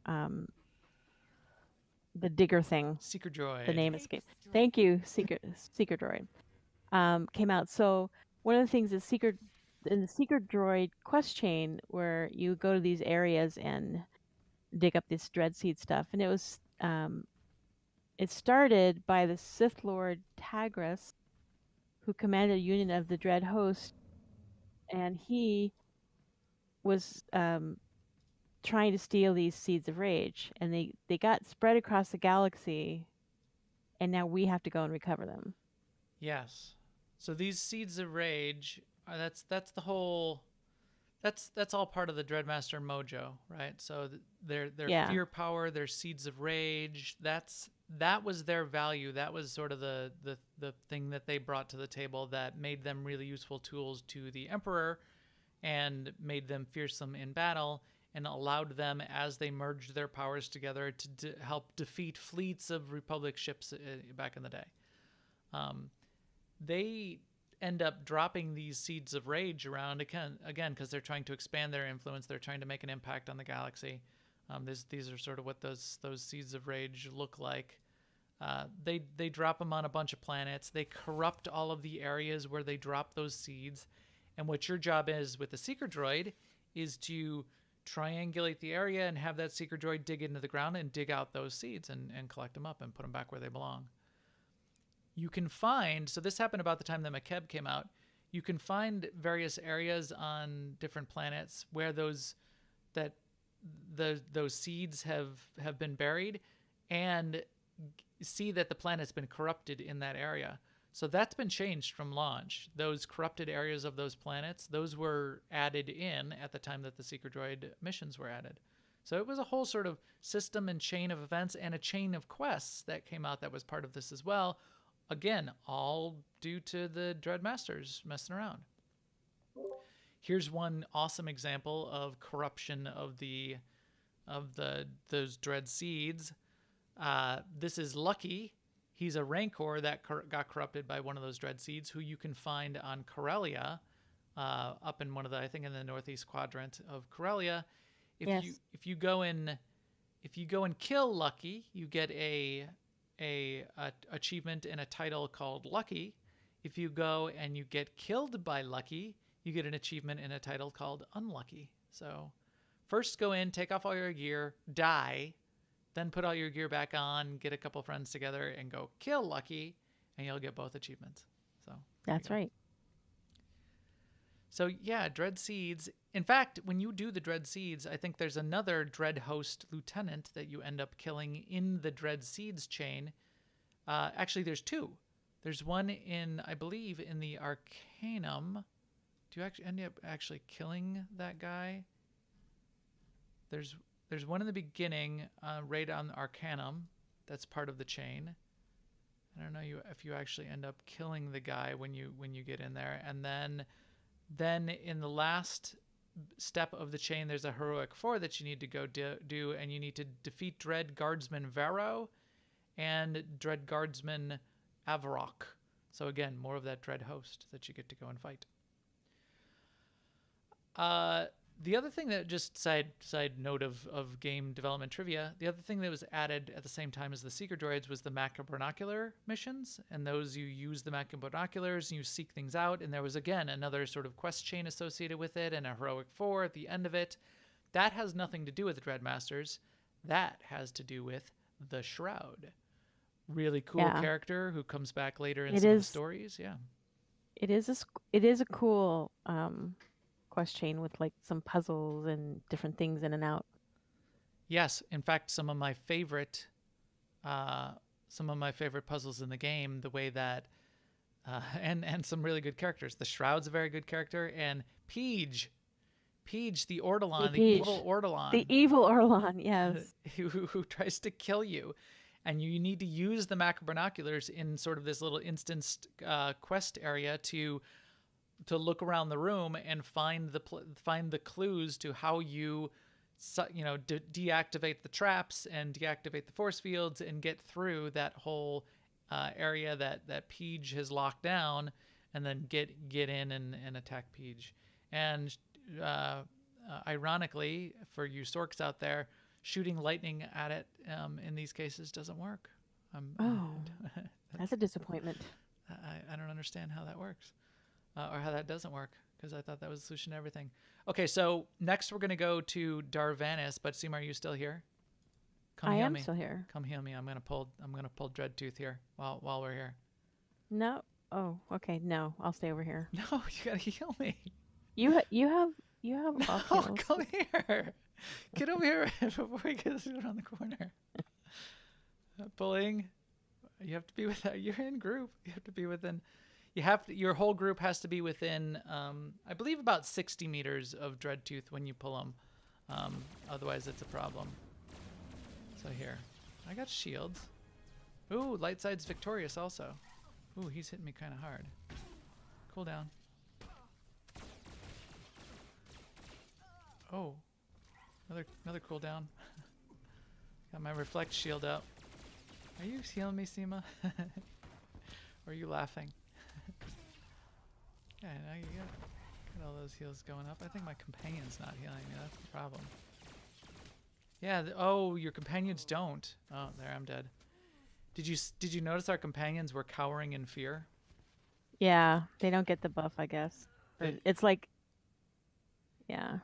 digger thing. Seeker Droid. The name escaped. Thank you, Seeker Droid. Came out. So one of the things is in the Seeker Droid quest chain, where you go to these areas and dig up this dread seed stuff, and it was it started by the Sith Lord Tagras, who commanded a union of the Dread Host, and he was trying to steal these seeds of rage, and they got spread across the galaxy, and now we have to go and recover them. Yes. So these seeds of rage, that's the whole. That's all part of the Dreadmaster mojo, right? So their fear power, their seeds of rage, that was their value. That was sort of the thing that they brought to the table that made them really useful tools to the Emperor and made them fearsome in battle and allowed them, as they merged their powers together, to help defeat fleets of Republic ships back in the day. They end up dropping these seeds of rage around again because they're trying to expand their influence. They're trying to make an impact on the galaxy. These are sort of what those seeds of rage look like. They drop them on a bunch of planets. They corrupt all of the areas where they drop those seeds. And what your job is with the Seeker Droid is to triangulate the area and have that Seeker Droid dig into the ground and dig out those seeds and collect them up and put them back where they belong. You can find, so this happened about the time that McKeb came out, you can find various areas on different planets where those seeds have been buried, and see that the planet's been corrupted in that area. So that's been changed from launch. Those corrupted areas of those planets, those were added in at the time that the Seeker Droid missions were added. So it was a whole sort of system and chain of events and a chain of quests that came out that was part of this as well. Again, all due to the Dreadmasters messing around. Here's one awesome example of corruption of those Dread Seeds. This is Lucky. He's a Rancor that got corrupted by one of those Dread Seeds, who you can find on Corellia, up in one of the, I think, in the northeast quadrant of Corellia. If you go and kill Lucky, you get a achievement and a title called Lucky. If you go and you get killed by Lucky, you get an achievement and a title called Unlucky. So first go in, take off all your gear, die, then put all your gear back on, get a couple friends together and go kill Lucky, and you'll get both achievements. So that's right. So yeah, Dread Seeds. In fact, when you do the Dread Seeds, I think there's another Dread Host Lieutenant that you end up killing in the Dread Seeds chain. Actually, there's two. There's one in, I believe, in the Arcanum. Do you actually end up actually killing that guy? There's one in the beginning, right on Arcanum. That's part of the chain. I don't know if you actually end up killing the guy when you get in there, and then in the last step of the chain, there's a heroic 4 that you need to go do, and you need to defeat Dread Guardsman Vero and Dread Guardsman Avarok. So again, more of that Dread host that you get to go and fight. The other thing that just side note of game development trivia, the other thing that was added at the same time as the Seeker Droids was the macro binocular missions, and those you use the macro binoculars and you seek things out, and there was again another sort of quest chain associated with it and a heroic 4 at the end of it. That has nothing to do with the Dreadmasters. That has to do with the Shroud. Really cool character who comes back later in some of the stories. Yeah. It is a cool quest chain with like some puzzles and different things in and out. Yes, in fact, some of my favorite puzzles in the game, the way that and some really good characters. The Shroud's a very good character, and Peach, the Ortolan, the evil Ortolan. The evil Ortolan, yes. who tries to kill you. And you need to use the macro binoculars in sort of this little instanced quest area to look around the room and find the clues to how you deactivate the traps and deactivate the force fields and get through that whole area that Peach has locked down, and then get in and attack Peach. And ironically, for you Storks out there, shooting lightning at it in these cases doesn't work. That's a disappointment. I don't understand how that works. Or how that doesn't work, because I thought that was the solution to everything. Okay, so next we're going to go to Darvanis, but Seema, are you still here? I am still here. Come heal me. I'm going to pull Dreadtooth here while we're here. No. Oh, okay. No, I'll stay over here. No, you got to heal me. You have off heals. Come here. Get over here before we get around the corner. Pulling. You have to be with that. You're in group. You have to be within. Your whole group has to be within, I believe, about 60 meters of Dreadtooth when you pull them. Otherwise, it's a problem. So here, I got shields. Ooh, light side's victorious also. Ooh, he's hitting me kind of hard. Cool down. Oh, another cooldown. Got my reflect shield up. Are you healing me, Seema? Or are you laughing? Yeah, now you got all those heals going up. I think my companion's not healing me. That's the problem. Yeah. Oh, your companions don't. Oh, there, I'm dead. Did you notice our companions were cowering in fear? Yeah, they don't get the buff, I guess. It's like, yeah.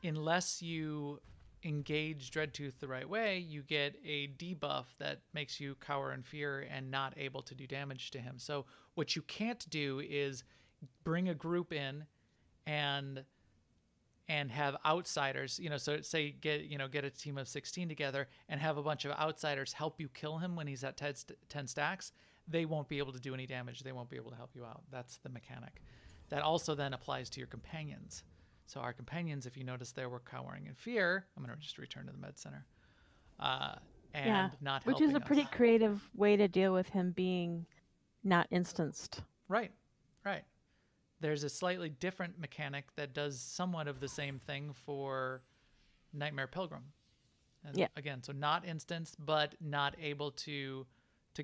Unless you engage Dreadtooth the right way, you get a debuff that makes you cower in fear and not able to do damage to him. So what you can't do is bring a group in and have outsiders, so say get a team of 16 together and have a bunch of outsiders help you kill him when he's at 10 stacks. They won't be able to do any damage. They won't be able to help you out. That's the mechanic. That also then applies to your companions. So our companions, if you notice there, were cowering in fear. I'm going to just return to the med center. Not helping which is a pretty us. creative way to deal with him being not instanced. Right. There's a slightly different mechanic that does somewhat of the same thing for Nightmare Pilgrim. And again, so not instanced, but not able to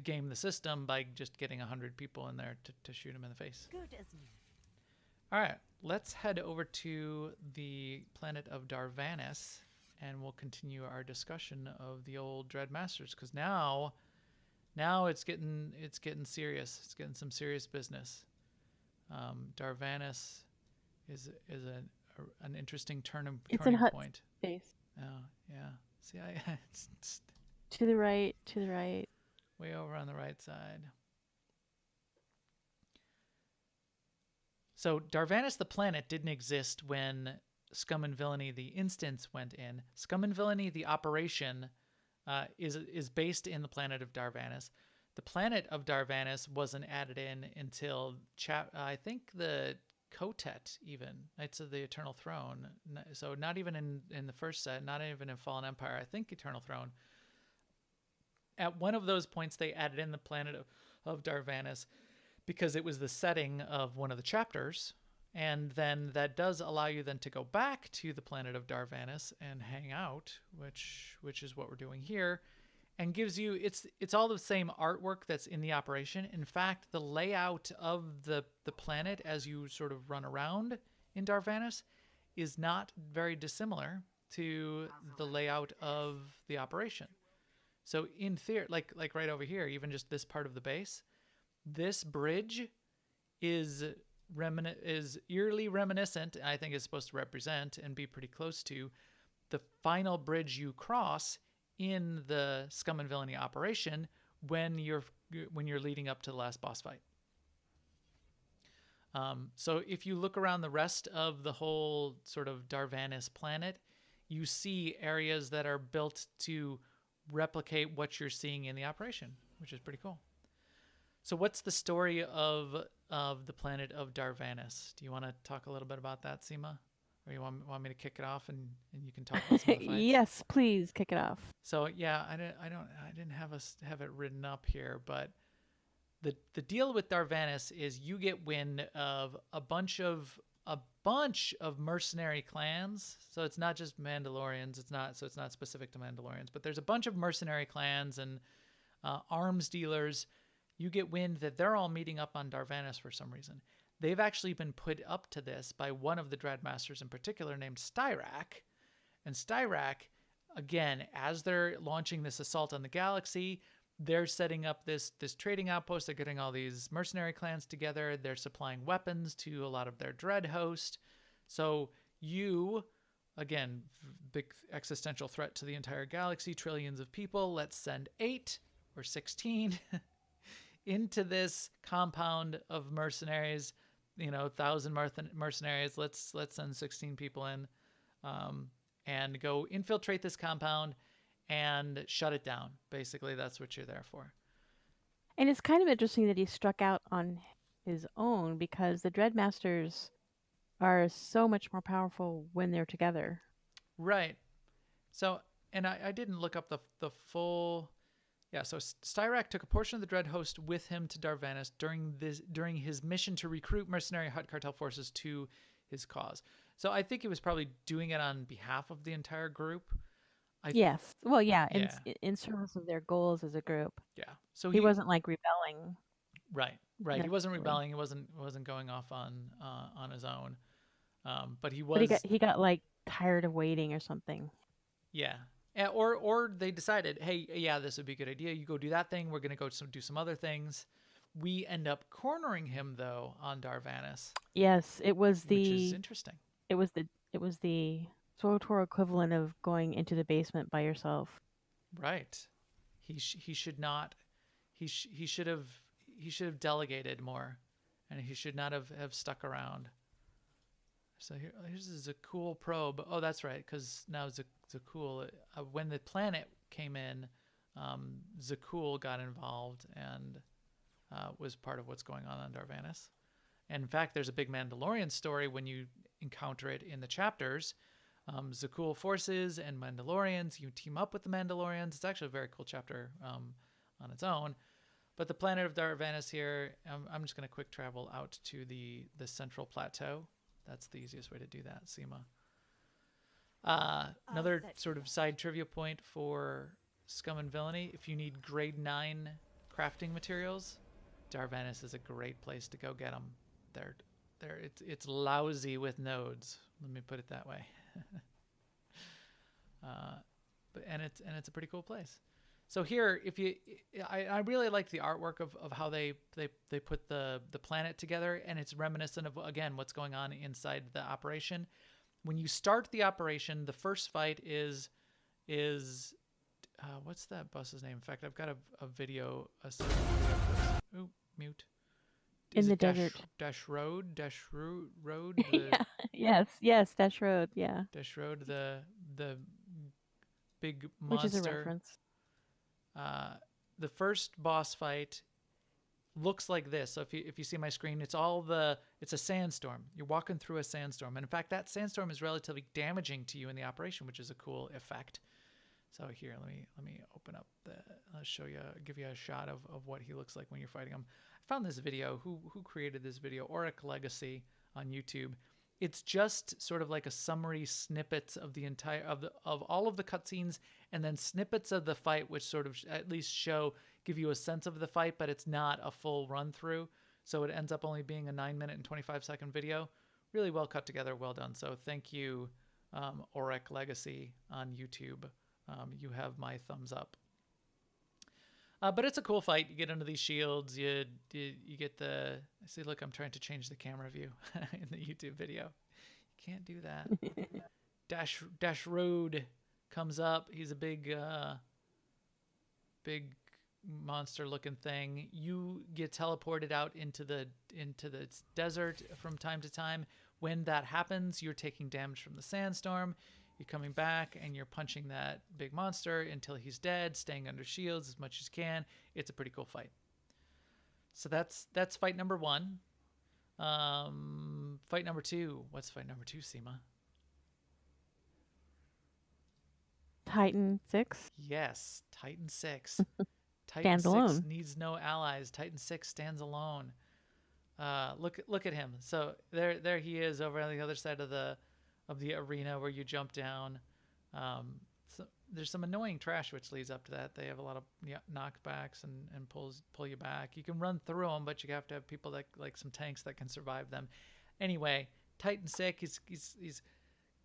game the system by just getting 100 people in there to shoot him in the face. Good as new. All right, let's head over to the planet of Darvanis, and we'll continue our discussion of the old Dreadmasters, because now it's getting serious. It's getting some serious business. Darvanis is an interesting turning point. Space. Oh yeah. See, it's to the right. Way over on the right side. So Darvanis the planet didn't exist when Scum and Villainy the instance went in. Scum and Villainy the operation is based in the planet of Darvanis. The planet of Darvanis wasn't added in until I think the Kotet even, Knights of the Eternal Throne. So not even in the first set, not even in Fallen Empire. I think Eternal Throne. At one of those points, they added in the planet of Darvanis because it was the setting of one of the chapters. And then that does allow you then to go back to the planet of Darvanis and hang out, which is what we're doing here. and gives you it's all the same artwork that's in the operation. In fact, the layout of the planet as you sort of run around in Darvanis is not very dissimilar to the layout of the operation. So in theory, like right over here, even just this part of the base, this bridge is eerily reminiscent, I think is supposed to represent and be pretty close to the final bridge you cross in the Scum and Villainy operation when you're leading up to the last boss fight. So if you look around the rest of the whole sort of Darvanis planet, you see areas that are built to replicate what you're seeing in the operation, which is pretty cool. So what's the story of the planet of Darvanis? Do you want to talk a little bit about that, Seema? Or you want me to kick it off and you can talk about some of the fights? Yes, please kick it off. So yeah, I didn't have it written up here, but the deal with Darvanis is you get wind of a bunch of mercenary clans. So it's not just Mandalorians. It's not specific to Mandalorians, but there's a bunch of mercenary clans and arms dealers. You get wind that they're all meeting up on Darvanis for some reason. They've actually been put up to this by one of the Dreadmasters in particular named Styrak. And Styrak, again, as they're launching this assault on the galaxy, they're setting up this trading outpost. They're getting all these mercenary clans together. They're supplying weapons to a lot of their dread host. So you, again, big existential threat to the entire galaxy, trillions of people. Let's send 8 or 16 into this compound of mercenaries, 1,000 mercenaries. Let's send 16 people in and go infiltrate this compound and shut it down. Basically, that's what you're there for. And it's kind of interesting that he struck out on his own because the Dreadmasters are so much more powerful when they're together. Right. So, and I didn't look up the full... Yeah, so Styrak took a portion of the Dread Host with him to Darvanis during his mission to recruit mercenary Hutt cartel forces to his cause. So I think he was probably doing it on behalf of the entire group. Yes. Well, yeah, in service of their goals as a group. Yeah. So he wasn't like rebelling. Right. He wasn't rebelling. He wasn't going off on his own. But he was. But he got like tired of waiting or something. Yeah. Or they decided, hey, yeah, this would be a good idea. You go do that thing. We're going to go do some other things. We end up cornering him, though, on Darvanis. Yes, which is interesting. It was the SWTOR equivalent of going into the basement by yourself. Right. He should not. He should have delegated more, and he should not have stuck around. So here's a cool probe. Oh, that's right, because now Zakul, when the planet came in, Zakul got involved and was part of what's going on Darvanis. And in fact, there's a big Mandalorian story when you encounter it in the chapters. Zakul forces and Mandalorians, you team up with the Mandalorians. It's actually a very cool chapter on its own. But the planet of Darvanis here, I'm just going to quick travel out to the central plateau. That's the easiest way to do that, Seema. Another sort of side trivia point for Scum and Villainy: if you need grade 9 crafting materials, Darvanis is a great place to go get them. It's lousy with nodes. Let me put it that way. And it's a pretty cool place. So here, I really like the artwork of how they put the planet together, and it's reminiscent of, again, what's going on inside the operation. When you start the operation, the first fight is what's that boss's name? In fact, I've got a video. Ooh, mute. In the desert. Dash Road. Yes, Dash Road. Yeah. Dash Road. The big monster. Which is a reference. The first boss fight looks like this. So if you see my screen, it's a sandstorm. You're walking through a sandstorm, and in fact, that sandstorm is relatively damaging to you in the operation, which is a cool effect. So here, let me open up I'll show you, give you a shot of what he looks like when you're fighting him. I found this video. Who created this video? Auric Legacy on YouTube. it's just sort of like a summary snippets of the entire of all of the cutscenes, and then snippets of the fight, which sort of at least give you a sense of the fight, but it's not a full run through. So it ends up only being a 9-minute and 25-second video. Really well cut together, well done. So thank you, Auric Legacy on YouTube. You have my thumbs up. But it's a cool fight. You get under these shields. You get the... See, look, I'm trying to change the camera view in the YouTube video. You can't do that. Droid comes up. He's a big monster-looking thing. You get teleported out into the desert from time to time. When that happens, you're taking damage from the sandstorm. You're coming back and you're punching that big monster until he's dead, staying under shields as much as you can. It's a pretty cool fight. So that's fight number 1. Fight number 2. What's fight number 2, Seema? Titan 6. Yes, Titan 6. Titan Stands 6 alone. needs no allies. Titan 6 stands alone. Look at him. So there he is over on the other side of the arena where you jump down. So there's some annoying trash which leads up to that. They have a lot of knockbacks and pull you back. You can run through them, but you have to have people that like some tanks that can survive them. Anyway, Titan 6, he's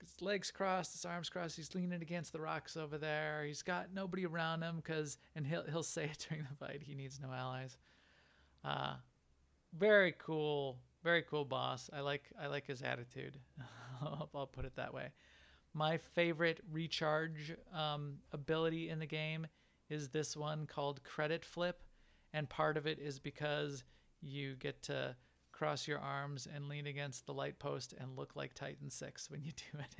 his legs crossed, his arms crossed. He's leaning against the rocks over there. He's got nobody around him and he'll say it during the fight. He needs no allies. Very cool boss. I like his attitude. I'll put it that way. My favorite recharge ability in the game is this one called Credit Flip, and part of it is because you get to cross your arms and lean against the light post and look like Titan 6 when you do it.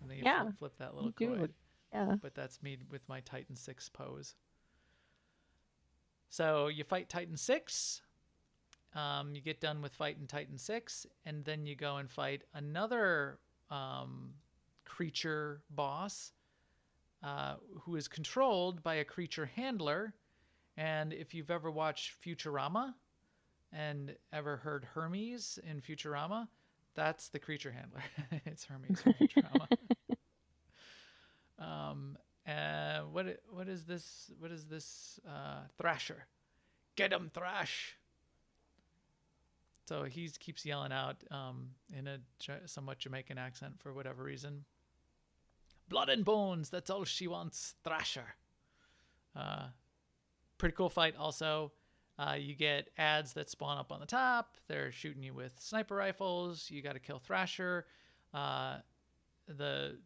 And then you flip that little coin. Yeah. But that's me with my Titan 6 pose. So you fight Titan 6. You get done with fighting Titan 6, and then you go and fight another creature boss who is controlled by a creature handler. And if you've ever watched Futurama and ever heard Hermes in Futurama, that's the creature handler. It's Hermes from Futurama. What is this? What is this? Thrasher. Get him, Thrash. So he keeps yelling out in a somewhat Jamaican accent for whatever reason. Blood and bones, that's all she wants, Thrasher. Pretty cool fight also. You get ads that spawn up on the top. They're shooting you with sniper rifles. You got to kill Thrasher. The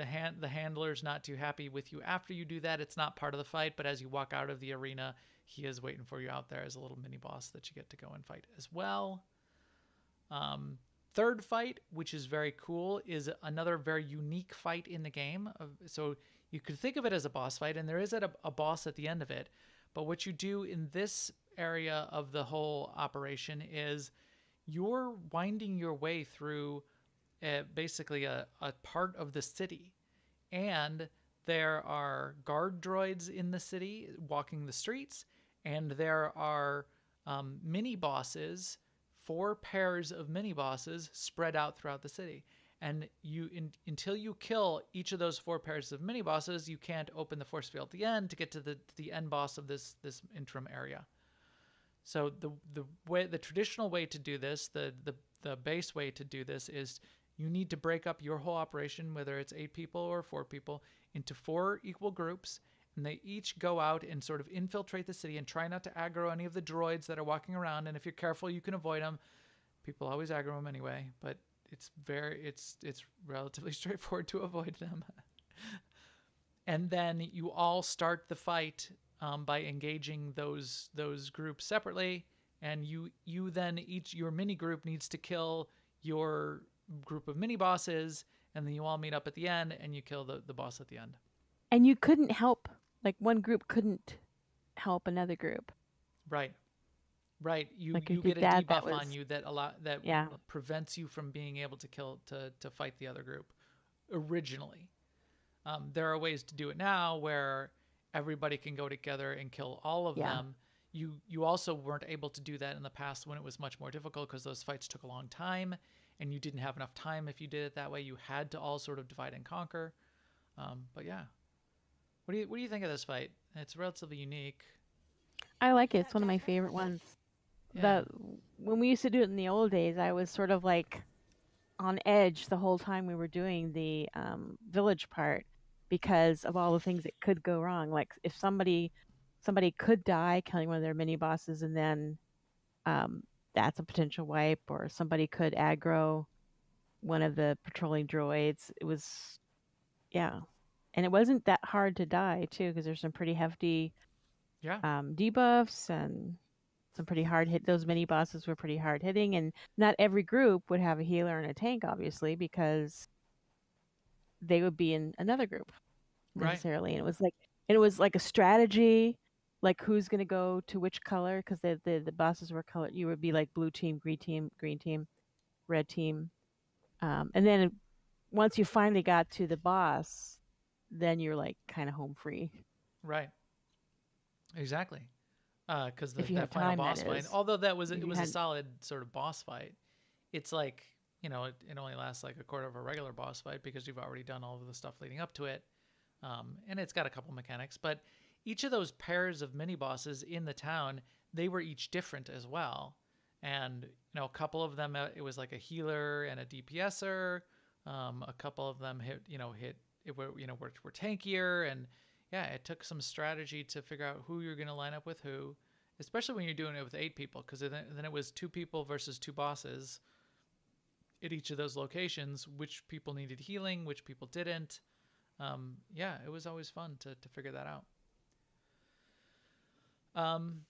handler's not too happy with you after you do that. It's not part of the fight, but as you walk out of the arena, he is waiting for you out there as a little mini boss that you get to go and fight as well. Third fight, which is very cool, is another very unique fight in the game. So you could think of it as a boss fight, and there is a boss at the end of it. But what you do in this area of the whole operation is you're winding your way through basically a part of the city. And there are guard droids in the city walking the streets, and there are mini bosses, 4 pairs of mini bosses spread out throughout the city. And until you kill each of those 4 pairs of mini bosses, you can't open the force field at the end to get to the end boss of this interim area. So the traditional way to do this, the base way to do this is you need to break up your whole operation, whether it's 8 people or 4 people, into 4 equal groups, and they each go out and sort of infiltrate the city and try not to aggro any of the droids that are walking around. And if you're careful, you can avoid them. People always aggro them anyway, but it's relatively straightforward to avoid them. And then you all start the fight by engaging those groups separately, and you then your mini group needs to kill your group of mini bosses, and then you all meet up at the end and you kill the boss at the end. And you couldn't help, like one group couldn't help another group. Right. You like get a debuff on you that prevents you from being able to fight the other group originally. There are ways to do it now where everybody can go together and kill all of them. you also weren't able to do that in the past when it was much more difficult because those fights took a long time and you didn't have enough time if you did it that way. You had to all sort of divide and conquer. But yeah, what do you think of this fight? It's relatively unique. I like it. It's one of my favorite ones. Yeah, When we used to do it in the old days, I was sort of like on edge the whole time we were doing the village part because of all the things that could go wrong. Like if somebody could die killing one of their mini bosses, and then um, that's a potential wipe, or somebody could aggro one of the patrolling droids. It was, yeah, and it wasn't that hard to die too because there's some pretty hefty yeah, debuffs and some pretty hard hit. Those mini bosses were pretty hard hitting, and not every group would have a healer and a tank, obviously, because they would be in another group right, necessarily. And it was like a strategy, like who's going to go to which color, because the bosses were colored. You would be like blue team, green team, red team, and then once you finally got to the boss, then you're like kind of home free right, exactly. Because if you that had final time. That boss fight, is, although that was if it you was a had solid sort of boss fight, it's like it only lasts like a quarter of a regular boss fight because you've already done all of the stuff leading up to it, and it's got a couple mechanics. But each of those pairs of mini bosses in the town, they were each different as well, and a couple of them it was like a healer and a DPSer, a couple of them hit it were tankier and yeah, it took some strategy to figure out who you're going to line up with who, especially when you're doing it with 8 people, because then it was 2 people versus 2 bosses at each of those locations. Which people needed healing, which people didn't. Yeah, it was always fun to figure that out. Um,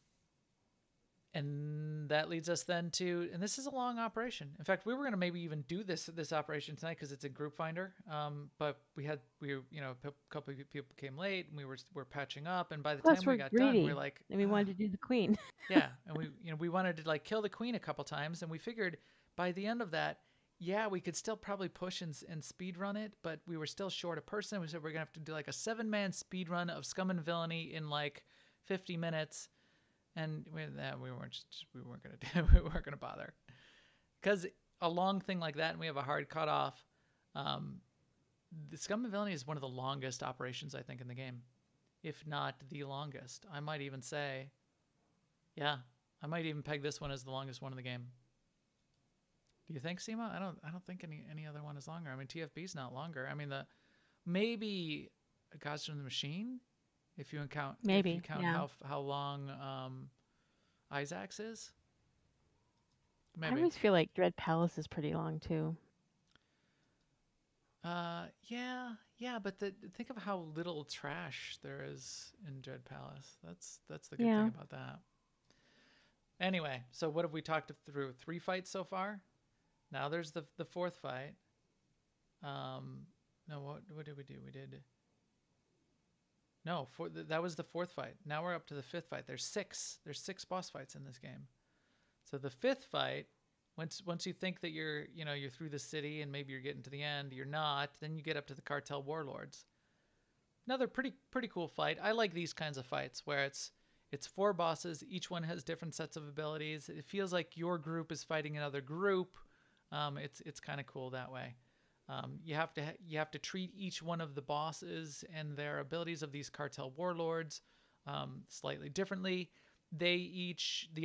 and that leads us then to, and this is a long operation. In fact, we were going to maybe even do this operation tonight because it's a group finder. But a couple of people came late and we're patching up, and by the plus time we we're got done, we're greedy like, and we wanted to do the queen. yeah, and we wanted to like kill the queen a couple times, and we figured by the end of that, yeah, we could still probably push and speed run it, but we were still short a person. We said we're gonna have to do like a 7-man speed run of Scum and Villainy in like 50 minutes, and we weren't gonna we weren't gonna bother because a long thing like that, and we have a hard cutoff. Um, the Scum and Villainy is one of the longest operations I think in the game, if not the longest. I might even say, yeah, I might even peg this one as the longest one in the game. Do you think, Seema? I don't think any other one is longer. I mean, TFB's not longer. I mean, the maybe Gods from the Machine, if you count Maybe, yeah. how long Isaac's is. I Maybe. always feel like Dread Palace is pretty long too. Yeah, but think of how little trash there is in Dread Palace. That's the good thing Yeah. about that. Anyway, so what have we talked through? 3 fights so far. Now there's the 4th fight. No, what did we do? We did no that was the 4th fight. Now we're up to the 5th fight. There's 6. There's 6 boss fights in this game. So the 5th fight, once you think that you're through the city and maybe you're getting to the end, you're not. Then you get up to the cartel warlords. Another pretty cool fight. I like these kinds of fights where it's 4 bosses. Each one has different sets of abilities. It feels like your group is fighting another group. It's kind of cool that way. You have to treat each one of the bosses and their abilities of these cartel warlords slightly differently. The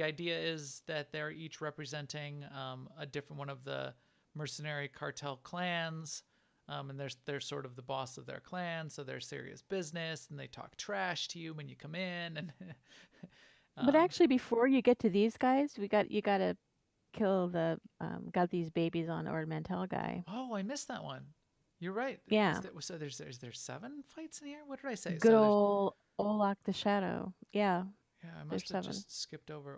idea is that they're each representing a different one of the mercenary cartel clans. And they're sort of the boss of their clan, so they're serious business, and they talk trash to you when you come in. And But actually, before you get to these guys, you gotta kill the got these babies on Ord Mantell guy. oh, I missed that one. You're right. Yeah, So is there 7 fights in here? What did I say? good So there's old Olak the Shadow. Yeah, yeah. I there's must have 7. just skipped over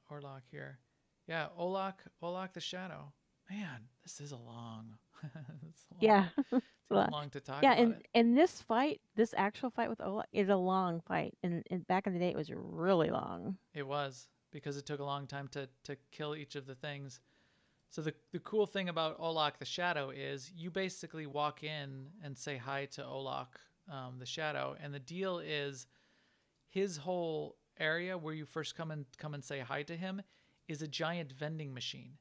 Orlok here. Yeah, Olak the Shadow. Man, this is a long. It's a long. Yeah, It's even long to talk yeah. about it. And this actual fight with Olak is a long fight. And back in the day, it was really long. It was because it took a long time to kill each of the things. So the cool thing about Olak the Shadow is you basically walk in and say hi to Olak the Shadow, and the deal is his whole area where you first come and say hi to him is a giant vending machine.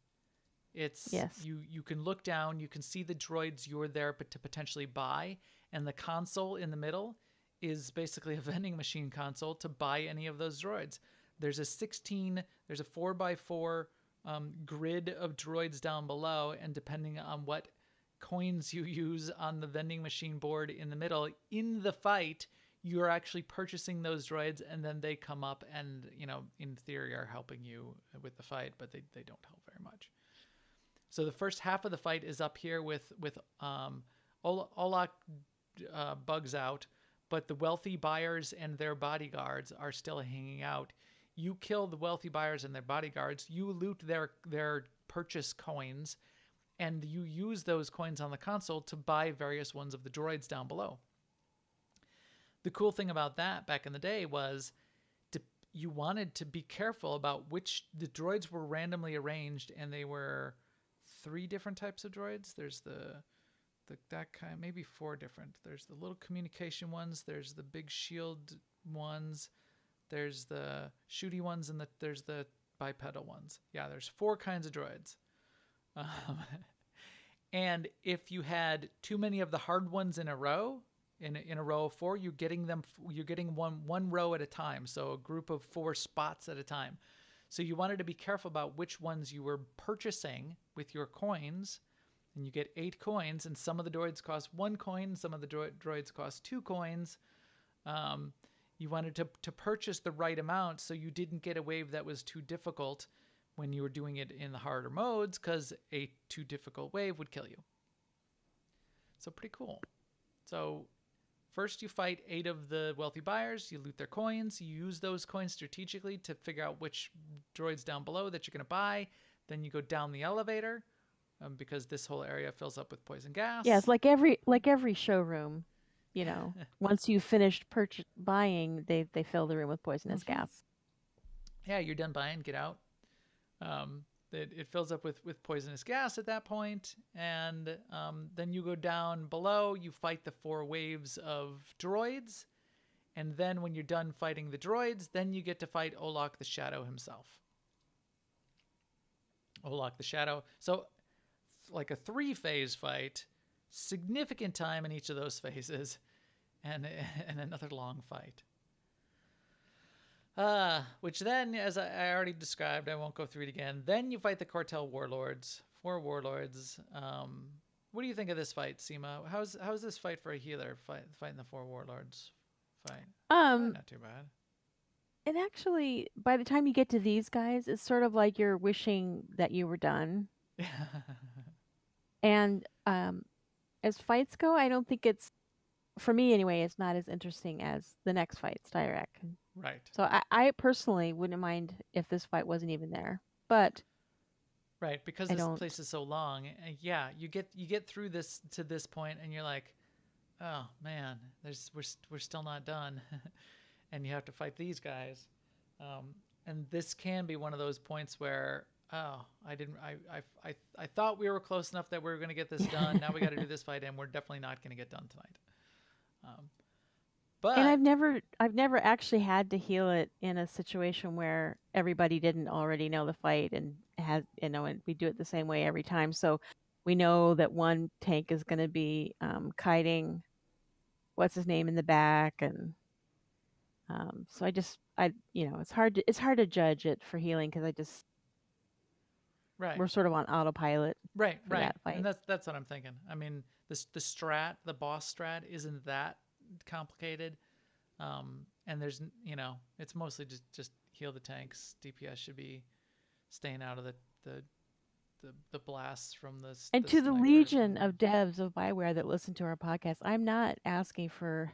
It's Yes. you can look down, you can see the droids you're there to potentially buy, and the console in the middle is basically a vending machine console to buy any of those droids. There's a 4x4 grid of droids down below, and depending on what coins you use on the vending machine board in the middle, in the fight, you're actually purchasing those droids, and then they come up and, in theory are helping you with the fight, but they don't help very much. So the first half of the fight is up here with Olak bugs out, but the wealthy buyers and their bodyguards are still hanging out. You kill the wealthy buyers and their bodyguards, you loot their purchase coins, and you use those coins on the console to buy various ones of the droids down below. The cool thing about that back in the day was you wanted to be careful about which the droids were randomly arranged, and they were 3 different types of droids. There's that kind, maybe 4 different. There's the little communication ones, there's the big shield ones, there's the shooty ones, and there's the bipedal ones. Yeah, there's 4 kinds of droids. And if you had too many of the hard ones in a row, in a row of 4, you're getting one row at a time, so a group of 4 spots at a time. So you wanted to be careful about which ones you were purchasing with your coins, and you get 8 coins, and some of the droids cost 1 coin, some of the droids cost 2 coins. You wanted to purchase the right amount so you didn't get a wave that was too difficult when you were doing it in the harder modes, because a too difficult wave would kill you. So pretty cool. So first you fight 8 of the wealthy buyers, you loot their coins, you use those coins strategically to figure out which droids down below that you're going to buy. Then you go down the elevator, because this whole area fills up with poison gas. Yeah, it's like every showroom, once you've finished buying, they fill the room with poisonous gas. Yeah, you're done buying, get out. It fills up with poisonous gas at that point, and then you go down below, you fight the 4 waves of droids, and then when you're done fighting the droids, then you get to fight Olak the Shadow himself. Olak the Shadow. So like a 3-phase fight, significant time in each of those phases, and another long fight. Which then, as I already described, I won't go through it again. Then you fight the Cartel Warlords, 4 Warlords. What do you think of this fight, Seema? How's this fight for a healer, fighting the 4 Warlords fight? Not too bad. And actually, by the time you get to these guys, it's sort of like you're wishing that you were done. And as fights go, I don't think for me anyway, it's not as interesting as the next fight, Styrak. Right. So I personally wouldn't mind if this fight wasn't even there, but right, because this place is so long. Yeah, you get through this to this point, and you're like, oh man, we're still not done, and you have to fight these guys, and this can be one of those points where I thought we were close enough that we were going to get this done. Now we got to do this fight, and we're definitely not going to get done tonight. But I've never actually had to heal it in a situation where everybody didn't already know the fight and and we do it the same way every time. So we know that one tank is going to be kiting what's his name in the back, and so it's hard to judge it for healing because we're sort of on autopilot. Right. That fight. And that's what I'm thinking. I mean, the boss strat isn't that complicated, and there's it's mostly just heal the tanks. DPS should be staying out of the blasts from the and the to the snipers. legion of devs of Bioware that listen to our podcast, I'm not asking for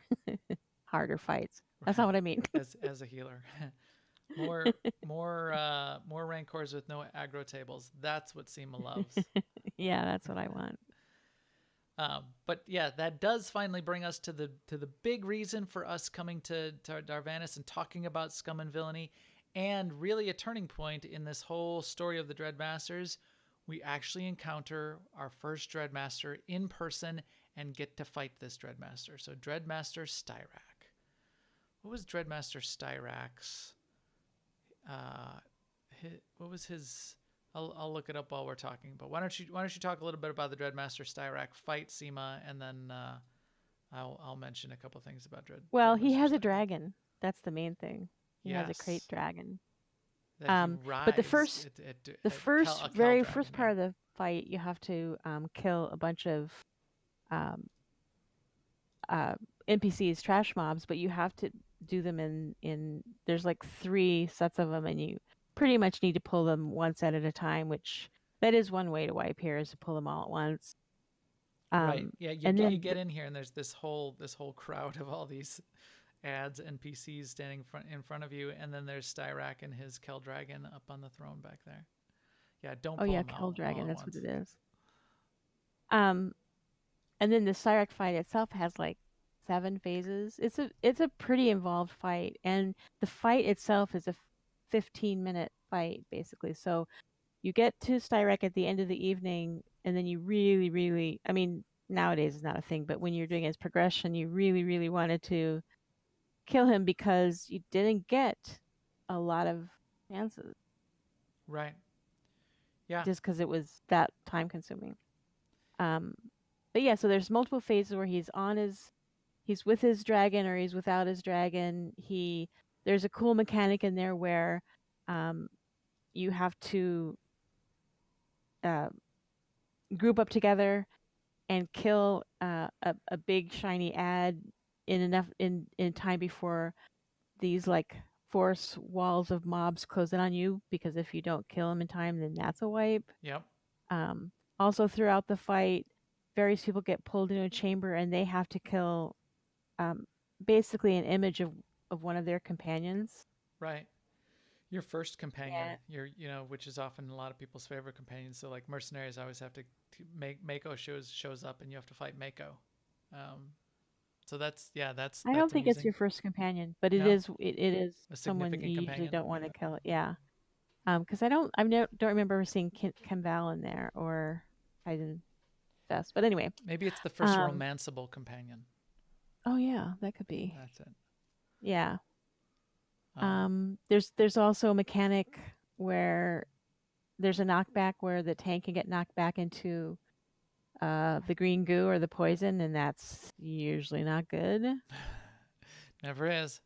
harder fights. That's not what I mean. as a healer. more rancors with no aggro tables. That's what Seema loves. Yeah, that's what I want. But yeah, that does finally bring us to the big reason for us coming to Darvanis and talking about scum and villainy, and really a turning point in this whole story of the Dreadmasters. We actually encounter our first Dreadmaster in person and get to fight this Dreadmaster. So Dreadmaster Styrak. What was Dreadmaster Styrak's what was his? I'll look it up while we're talking. But why don't you talk a little bit about the Dreadmaster Styrak fight, Seema, and then I'll mention a couple things about Well, he Dreadmaster has a Styrak. dragon. That's the main thing. He has a crate Yes, dragon. that he But the rides first, at a Kel very dragon. first Yeah, part of the fight, you have to kill a bunch of um, NPCs, trash mobs, but you have to do them in. There's like 3 sets of them, and you pretty much need to pull them once at a time. Which that is one way to wipe here, is to pull them all at once. right. Yeah, And you then get in here and there's this whole crowd of all these ads NPCs standing in front of you, and then there's Styrak and his Kel dragon up on the throne back there. Yeah, don't oh pull yeah, them Kill all Dragon. at That's what once. it is. And then the Cyrac fight itself has like 7 phases. It's a pretty involved fight, and the fight itself is a 15-minute fight basically. So you get to Styrak at the end of the evening, and then you really, really, I mean, nowadays it's not a thing, but when you're doing his progression, you really, really wanted to kill him because you didn't get a lot of chances. Right. Yeah. Just because it was that time consuming. But yeah, so there's multiple phases where he's with his dragon or he's without his dragon. There's a cool mechanic in there where you have to group up together and kill a big shiny ad in time before these like force walls of mobs close in on you, because if you don't kill them in time, then that's a wipe. Yep. Also throughout the fight, various people get pulled into a chamber and they have to kill basically an image of one of their companions. Right. Your first companion, Yeah. which is often a lot of people's favorite companions. So like mercenaries always have to make Mako shows up and you have to fight Mako. So that's I don't think it's amusing. your first companion, but No? it is A someone significant you usually companion. don't want to kill. Yeah. Because I don't remember ever seeing Kemval in there or Kaizen Fest. But anyway. Maybe it's the first romanceable companion. Oh yeah, that could be. That's it. Yeah. There's also a mechanic where there's a knockback where the tank can get knocked back into the green goo or the poison, and that's usually not good. Never is.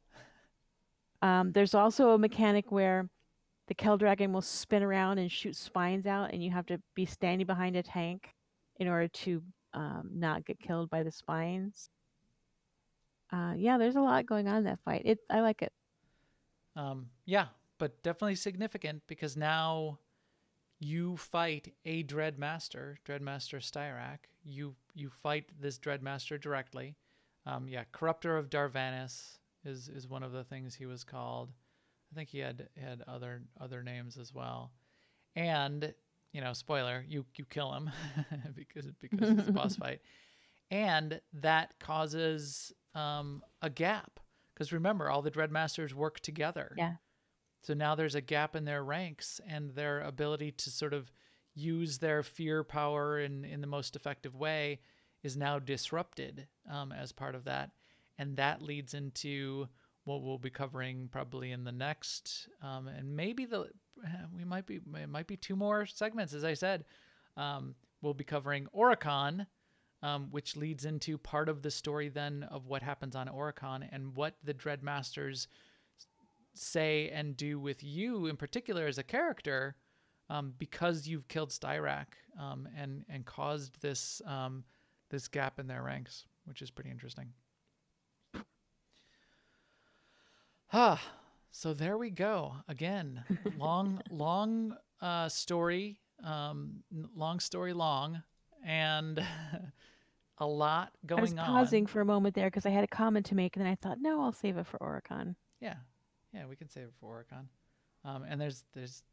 There's also a mechanic where the Kel Dragon will spin around and shoot spines out, and you have to be standing behind a tank in order to not get killed by the spines. Yeah, there's a lot going on in that fight. I like it. Yeah, but definitely significant because now you fight a Dreadmaster Styrak. You fight this Dreadmaster directly. Yeah, Corruptor of Darvanis is one of the things he was called. I think he had other names as well. And spoiler, you kill him because it's a boss fight, and that causes a gap. Because remember, all the Dreadmasters work together. Yeah. So now there's a gap in their ranks and their ability to sort of use their fear power in the most effective way is now disrupted as part of that. And that leads into what we'll be covering probably in the next, and maybe it might be 2 more segments. As I said, we'll be covering Oricon, which leads into part of the story then of what happens on Oricon and what the Dreadmasters say and do with you in particular as a character, because you've killed Styrak and caused this this gap in their ranks, which is pretty interesting. So there we go. Again, long story, long, and a lot going on. I was pausing for a moment there because I had a comment to make, and then I thought, no, I'll save it for Oricon. Yeah, we can save it for Oricon. And there's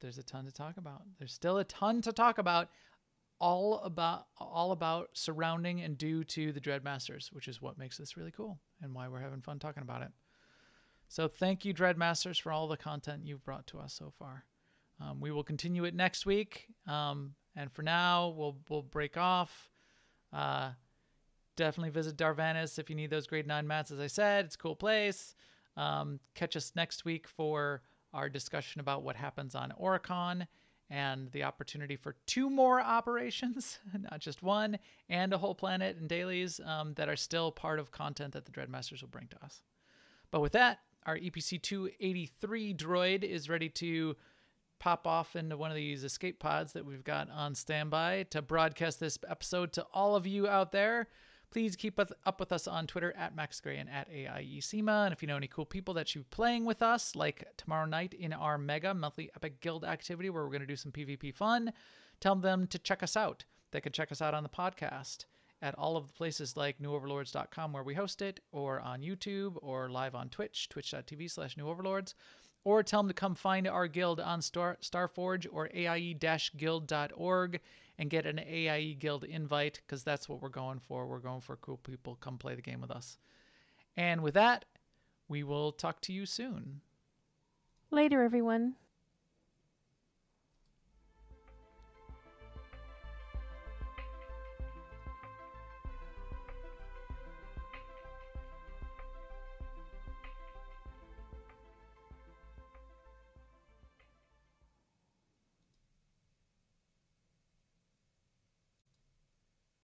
a ton to talk about. There's still a ton to talk about, all about surrounding and due to the Dreadmasters, which is what makes this really cool and why we're having fun talking about it. So thank you, Dreadmasters, for all the content you've brought to us so far. We will continue it next week, and for now, we'll break off. Definitely visit Darvanis if you need those grade 9 mats. As I said, it's a cool place. Catch us next week for our discussion about what happens on Oricon and the opportunity for 2 more operations, not just one, and a whole planet and dailies that are still part of content that the Dreadmasters will bring to us. But with that, our EPC 283 droid is ready to pop off into one of these escape pods that we've got on standby to broadcast this episode to all of you out there. Please keep up with us on Twitter at MaxGray and at AIESEMA. And if you know any cool people that should be playing with us, like tomorrow night in our mega monthly Epic Guild activity where we're going to do some PvP fun, tell them to check us out. They could check us out on the podcast at all of the places like newoverlords.com where we host it, or on YouTube, or live on Twitch, twitch.tv/newoverlords. Or tell them to come find our guild on Starforge or AIE-guild.org and get an AIE Guild invite, because that's what we're going for. We're going for cool people. Come play the game with us. And with that, we will talk to you soon. Later, everyone.